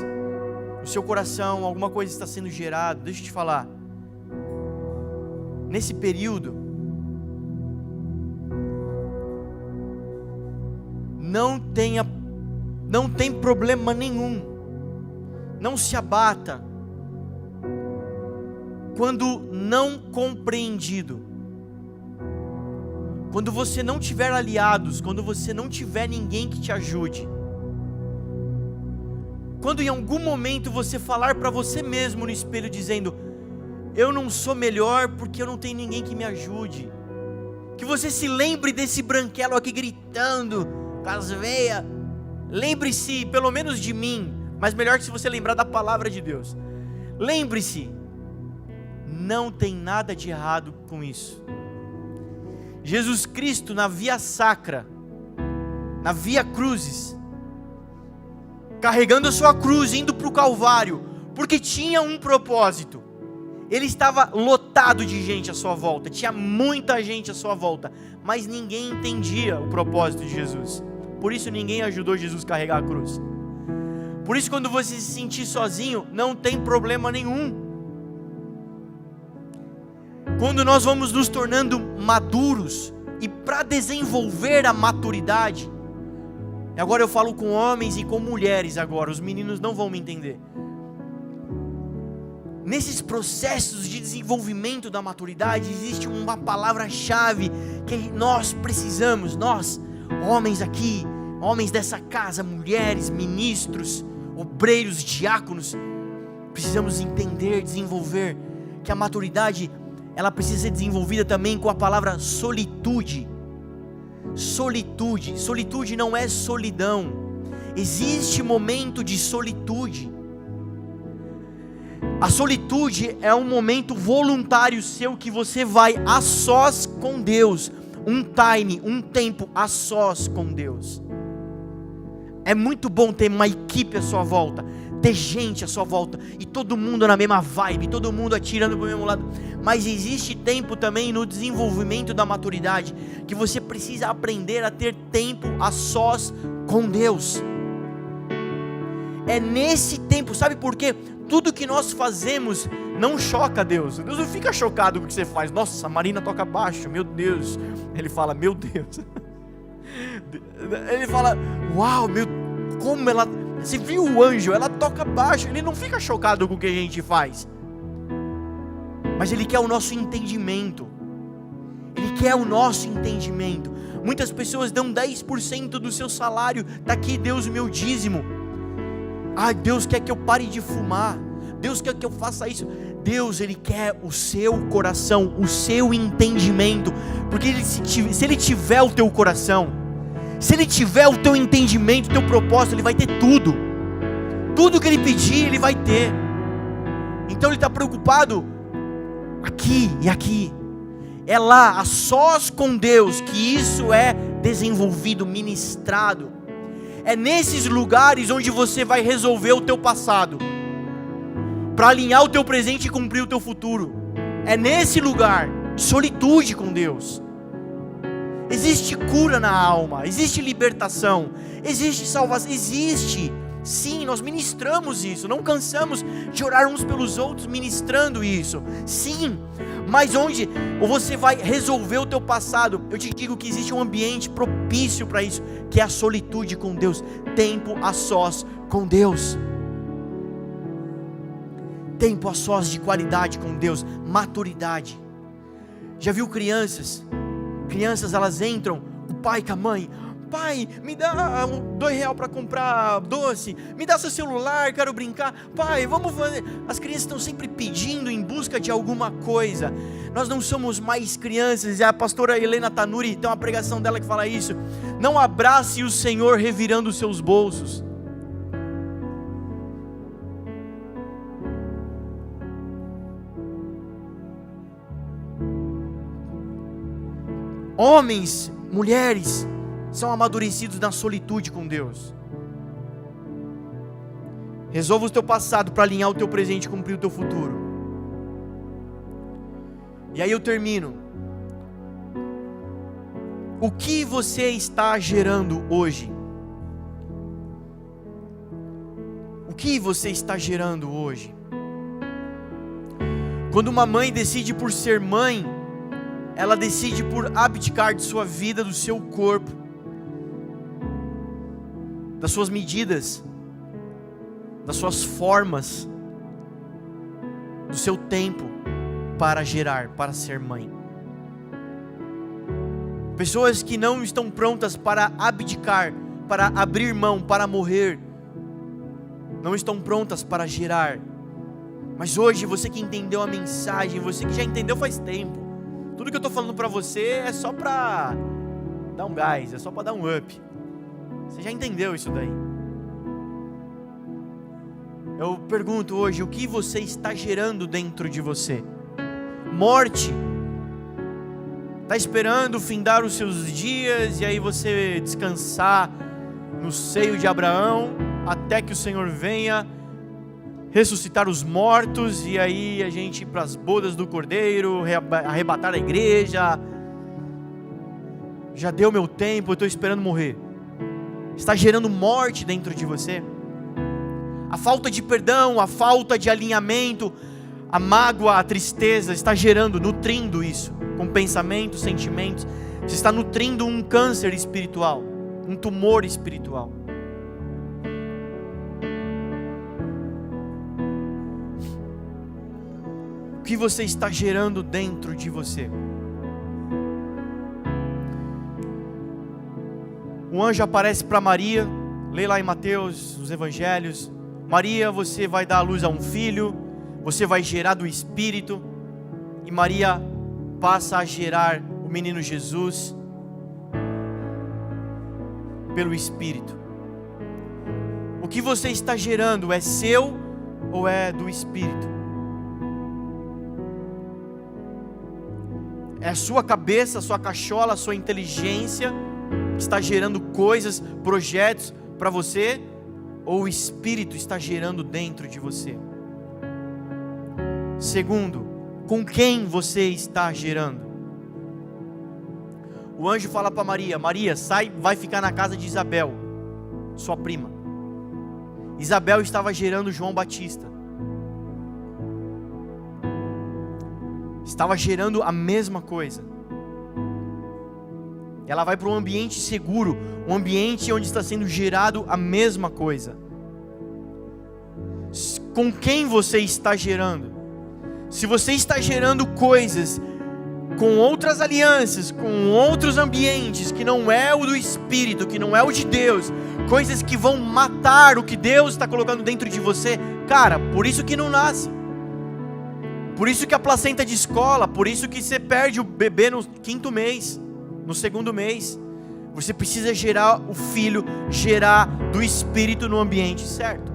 no seu coração alguma coisa está sendo gerada, deixa eu te falar. Nesse período, não tem problema nenhum. Não se abata quando não compreendido. Quando você não tiver aliados, quando você não tiver ninguém que te ajude. Quando em algum momento você falar para você mesmo no espelho dizendo: eu não sou melhor porque eu não tenho ninguém que me ajude. Que você se lembre desse branquelo aqui gritando com as veias. Lembre-se pelo menos de mim, mas melhor que se você lembrar da palavra de Deus. Lembre-se, não tem nada de errado com isso. Jesus Cristo na via sacra, na via cruzes, carregando a sua cruz, indo para o Calvário, porque tinha um propósito. Ele estava lotado de gente à sua volta, tinha muita gente à sua volta, mas ninguém entendia o propósito de Jesus. Por isso ninguém ajudou Jesus a carregar a cruz. Por isso, quando você se sentir sozinho, não tem problema nenhum. Quando nós vamos nos tornando maduros, e para desenvolver a maturidade, agora eu falo com homens e com mulheres agora, os meninos não vão me entender. Nesses processos de desenvolvimento da maturidade, existe uma palavra-chave que nós precisamos, nós, homens aqui, homens dessa casa, mulheres, ministros, obreiros, diáconos, precisamos entender, desenvolver, que a maturidade, ela precisa ser desenvolvida também com a palavra solitude. Solitude, solitude não é solidão, existe momento de solitude. A solitude é um momento voluntário seu que você vai a sós com Deus, um time, um tempo a sós com Deus. É muito bom ter uma equipe à sua volta, ter gente à sua volta, e todo mundo na mesma vibe, todo mundo atirando para o mesmo lado, mas existe tempo também no desenvolvimento da maturidade, que você precisa aprender a ter tempo a sós com Deus. É nesse tempo, sabe por quê? Tudo que nós fazemos não choca Deus. Deus não fica chocado com o que você faz. Nossa, a Marina toca baixo, meu Deus. Ele fala, meu Deus. Ele fala, uau, como ela... Você viu o anjo, ela toca baixo. Ele não fica chocado com o que a gente faz. Mas Ele quer o nosso entendimento. Ele quer o nosso entendimento. Muitas pessoas dão 10% do seu salário. Está aqui, Deus, o meu dízimo. Deus quer que eu pare de fumar, Deus quer que eu faça isso. Deus, Ele quer o seu coração, o seu entendimento, porque se Ele tiver o teu coração, se Ele tiver o teu entendimento, o teu propósito, Ele vai ter tudo. Tudo que Ele pedir, Ele vai ter. Então Ele está preocupado aqui e aqui. É lá, a sós com Deus, que isso é desenvolvido, ministrado. É nesses lugares onde você vai resolver o teu passado, para alinhar o teu presente e cumprir o teu futuro. É nesse lugar, solitude com Deus. Existe cura na alma, existe libertação, existe salvação, existe. Sim, nós ministramos isso, não cansamos de orar uns pelos outros ministrando isso. Sim, mas onde você vai resolver o teu passado, eu te digo que existe um ambiente propício para isso, que é a solitude com Deus, tempo a sós com Deus. Tempo a sós de qualidade com Deus, maturidade. Já viu crianças? Crianças, elas entram, o pai com a mãe: pai, me dá R$2 para comprar doce, me dá seu celular, quero brincar, pai, vamos fazer. As crianças estão sempre pedindo em busca de alguma coisa. Nós não somos mais crianças. E a pastora Helena Tanuri tem uma pregação dela que fala isso: não abrace o Senhor revirando os seus bolsos. Homens, mulheres são amadurecidos na solitude com Deus. Resolva o teu passado para alinhar o teu presente e cumprir o teu futuro. E aí eu termino. O que você está gerando hoje? O que você está gerando hoje? Quando uma mãe decide por ser mãe, ela decide por abdicar de sua vida, do seu corpo, das suas medidas, das suas formas, do seu tempo para gerar, para ser mãe. Pessoas que não estão prontas para abdicar, para abrir mão, para morrer, não estão prontas para gerar. Mas hoje, você que entendeu a mensagem, você que já entendeu faz tempo, tudo que eu estou falando para você é só para dar um gás, é só para dar um up. Você já entendeu isso daí? Eu pergunto hoje: o que você está gerando dentro de você? Morte? Está esperando findar os seus dias e aí você descansar no seio de Abraão até que o Senhor venha ressuscitar os mortos e aí a gente ir para as bodas do Cordeiro, arrebatar a igreja? Já deu meu tempo, eu estou esperando morrer. Está gerando morte dentro de você? A falta de perdão, a falta de alinhamento, a mágoa, a tristeza está gerando, nutrindo isso, com pensamentos, sentimentos. Você está nutrindo um câncer espiritual, um tumor espiritual. O que você está gerando dentro de você? Um anjo aparece para Maria, lê lá em Mateus, os evangelhos: Maria, você vai dar à luz a um filho, você vai gerar do Espírito. E Maria passa a gerar o menino Jesus pelo Espírito. O que você está gerando é seu ou é do Espírito? É a sua cabeça, a sua cachola, a sua inteligência que está gerando coisas, projetos para você? Ou o Espírito está gerando dentro de você? Segundo, com quem você está gerando? O anjo fala para Maria: Maria, sai, vai ficar na casa de Isabel, sua prima. Isabel estava gerando João Batista. Estava gerando a mesma coisa. Ela vai para um ambiente seguro, um ambiente onde está sendo gerado a mesma coisa. Com quem você está gerando? Se você está gerando coisas com outras alianças, com outros ambientes, que não é o do Espírito, que não é o de Deus, coisas que vão matar o que Deus está colocando dentro de você, cara, por isso que não nasce. Por isso que a placenta de escola, por isso que você perde o bebê no 5º mês, no 2º mês. Você precisa gerar o filho, gerar do Espírito no ambiente certo.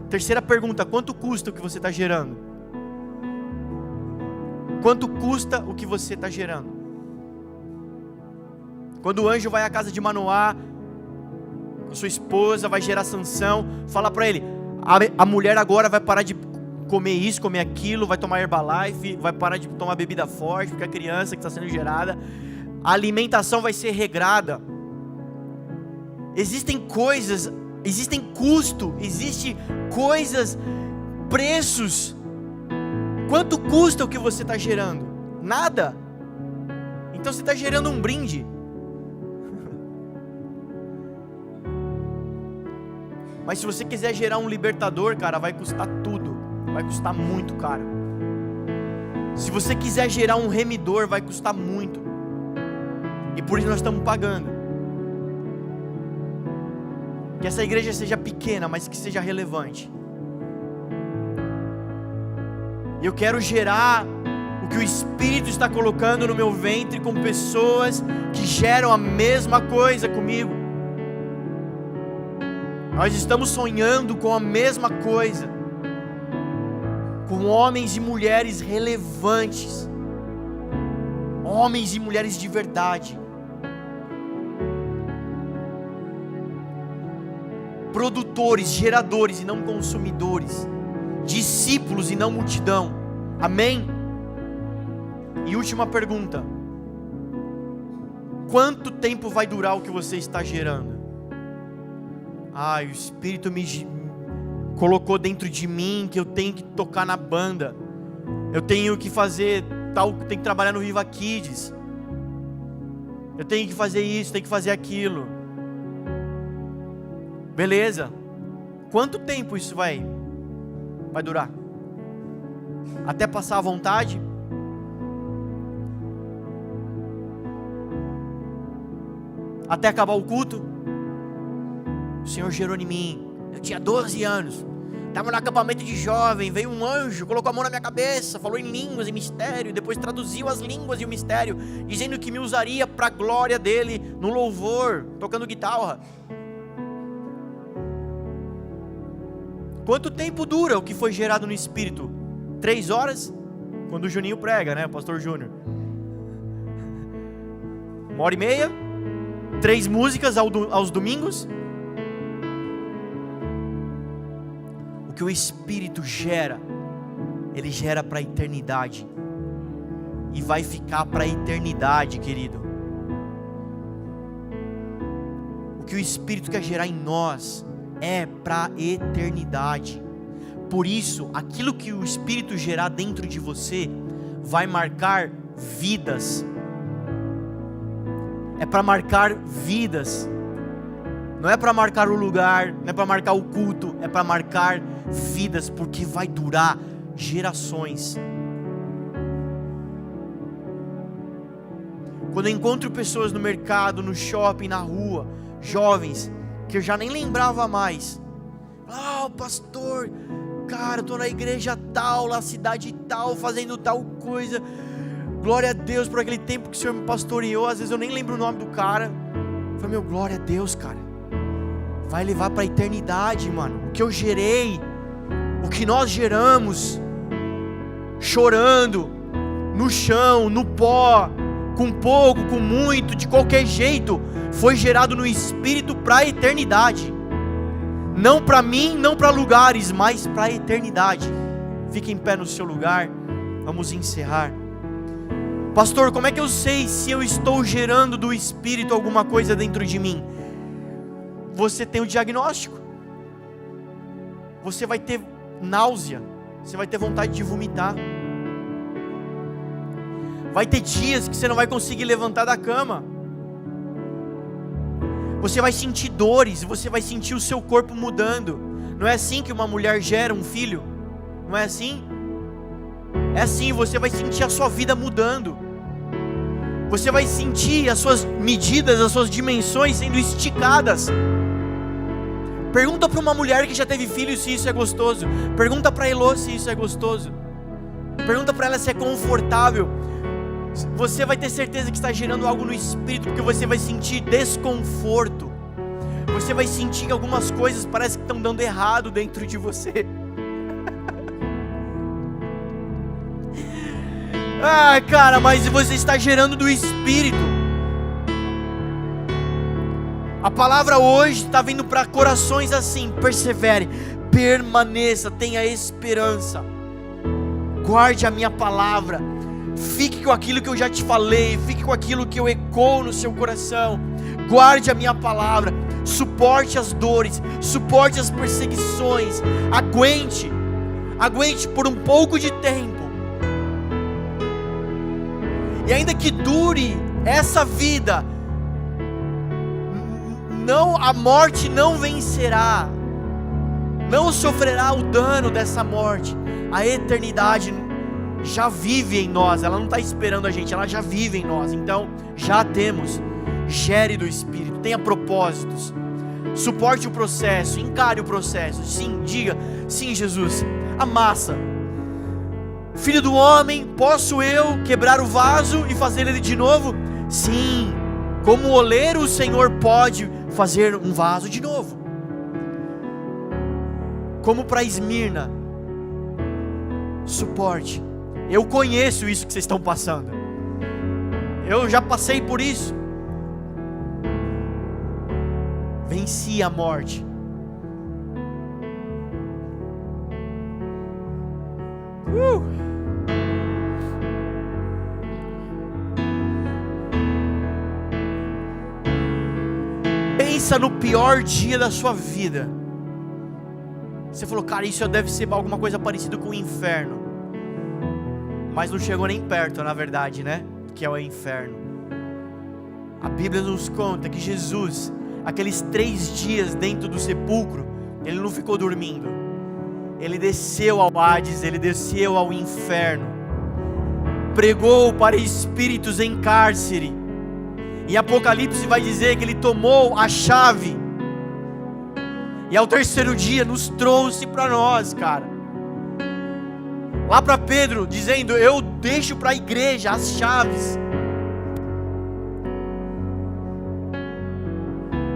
Terceira pergunta, quanto custa o que você está gerando? Quanto custa o que você está gerando? Quando o anjo vai à casa de Manoá, com sua esposa, vai gerar Sansão, fala para ele, a mulher agora vai parar de comer isso, comer aquilo, vai tomar Herbalife, vai parar de tomar bebida forte, porque a criança que está sendo gerada, a alimentação vai ser regrada. Existem coisas, existem custo, existem coisas, preços. Quanto custa o que você está gerando? Nada. Então você está gerando um brinde. Mas se você quiser gerar um libertador, cara, vai custar tudo. Vai custar muito caro. Se você quiser gerar um remidor, vai custar muito. E por isso nós estamos pagando. Que essa igreja seja pequena, mas que seja relevante. Eu quero gerar o que o Espírito está colocando no meu ventre com pessoas que geram a mesma coisa comigo. Nós estamos sonhando com a mesma coisa, com homens e mulheres relevantes, homens e mulheres de verdade, produtores, geradores e não consumidores, discípulos e não multidão. Amém? E última pergunta: quanto tempo vai durar o que você está gerando? O Espírito me colocou dentro de mim que eu tenho que tocar na banda, eu tenho que fazer tal, tenho que trabalhar no Viva Kids, eu tenho que fazer isso, tenho que fazer aquilo. Beleza? Quanto tempo isso vai durar? Até passar a vontade? Até acabar o culto? O Senhor gerou em mim. Eu tinha 12 anos. Estava no acampamento de jovem. Veio um anjo, colocou a mão na minha cabeça, falou em línguas e mistério. Depois traduziu as línguas e o mistério, dizendo que me usaria para a glória dele no louvor, tocando guitarra. Quanto tempo dura o que foi gerado no Espírito? 3 horas? Quando o Juninho prega, né? O pastor Júnior. 1h30? 3 músicas aos domingos? O que o Espírito gera, ele gera para a eternidade. E vai ficar para a eternidade, querido. O que o Espírito quer gerar em nós é para a eternidade. Por isso, aquilo que o Espírito gerar dentro de você vai marcar vidas. É para marcar vidas. Não é para marcar o lugar, não é para marcar o culto, é para marcar vidas, porque vai durar gerações. Quando eu encontro pessoas no mercado, no shopping, na rua, jovens, que eu já nem lembrava mais. Pastor, cara, eu tô na igreja tal, na cidade tal, fazendo tal coisa. Glória a Deus por aquele tempo que o Senhor me pastoreou. Às vezes eu nem lembro o nome do cara. Eu falei, glória a Deus, cara. Vai levar para a eternidade, mano. O que eu gerei, o que nós geramos, chorando, no chão, no pó, com pouco, com muito, de qualquer jeito, foi gerado no Espírito para a eternidade. Não para mim, não para lugares, mas para a eternidade. Fique em pé no seu lugar. Vamos encerrar. Pastor, como é que eu sei se eu estou gerando do Espírito alguma coisa dentro de mim? Você tem o diagnóstico. Você vai ter náusea. Você vai ter vontade de vomitar. Vai ter dias que você não vai conseguir levantar da cama. Você vai sentir dores, você vai sentir o seu corpo mudando. Não é assim que uma mulher gera um filho? Não é assim? É assim, você vai sentir a sua vida mudando. Você vai sentir as suas medidas, as suas dimensões sendo esticadas. Pergunta para uma mulher que já teve filho se isso é gostoso. Pergunta para Elô se isso é gostoso. Pergunta para ela se é confortável. Você vai ter certeza que está gerando algo no espírito, porque você vai sentir desconforto. Você vai sentir que algumas coisas parece que estão dando errado dentro de você. Ah, cara, mas você está gerando do espírito. A palavra hoje está vindo para corações assim: persevere, permaneça, tenha esperança. Guarde a minha palavra. Fique com aquilo que eu já te falei, fique com aquilo que eu ecoo no seu coração. Guarde a minha palavra. Suporte as dores, suporte as perseguições. Aguente por um pouco de tempo. E ainda que dure essa vida, a morte não vencerá, não sofrerá o dano dessa morte. A eternidade já vive em nós, ela não está esperando a gente, ela já vive em nós. Então já temos. Gere do Espírito, tenha propósitos, suporte o processo, encare o processo. Sim, diga, sim Jesus, amassa. Filho do homem, posso eu quebrar o vaso e fazer ele de novo? Sim, como oleiro o Senhor pode fazer um vaso de novo. Como para Esmirna, suporte. Eu conheço isso que vocês estão passando, eu já passei por isso. Venci a morte. Pensa no pior dia da sua vida. Você falou, cara, isso deve ser alguma coisa parecida com o inferno. Mas não chegou nem perto, na verdade, né? Que é o inferno. A Bíblia nos conta que Jesus, aqueles 3 dias dentro do sepulcro, ele não ficou dormindo. Ele desceu ao Hades, ele desceu ao inferno. Pregou para espíritos em cárcere. Em Apocalipse vai dizer que ele tomou a chave. E ao 3º dia nos trouxe para nós, cara. Lá para Pedro, dizendo, eu deixo para a igreja as chaves.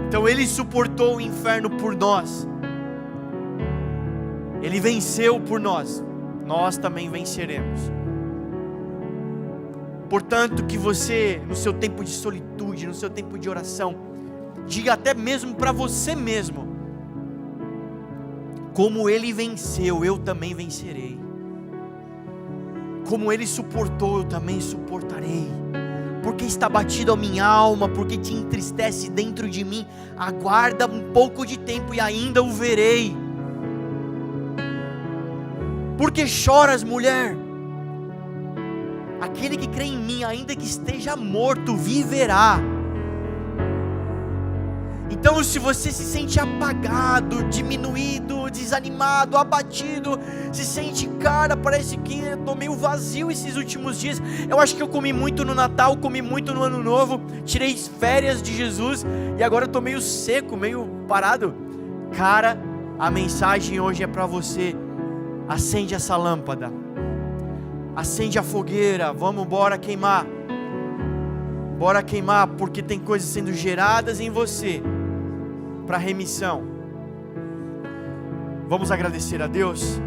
Então ele suportou o inferno por nós. Ele venceu por nós. Nós também venceremos. Portanto, que você, no seu tempo de solitude, no seu tempo de oração, diga até mesmo para você mesmo: como ele venceu, eu também vencerei. Como ele suportou, eu também suportarei. Porque está batido a minha alma, porque te entristece dentro de mim. Aguarda um pouco de tempo e ainda o verei. Porque choras, mulher? Aquele que crê em mim, ainda que esteja morto, viverá. Então, se você se sente apagado, diminuído, desanimado, abatido, se sente, cara, parece que eu tô meio vazio esses últimos dias. Eu acho que eu comi muito no Natal, comi muito no Ano Novo, tirei férias de Jesus e agora eu tô meio seco, meio parado. Cara, a mensagem hoje é para você. Acende essa lâmpada, acende a fogueira, vamos, bora queimar. Bora queimar, porque tem coisas sendo geradas em você para remissão. Vamos agradecer a Deus.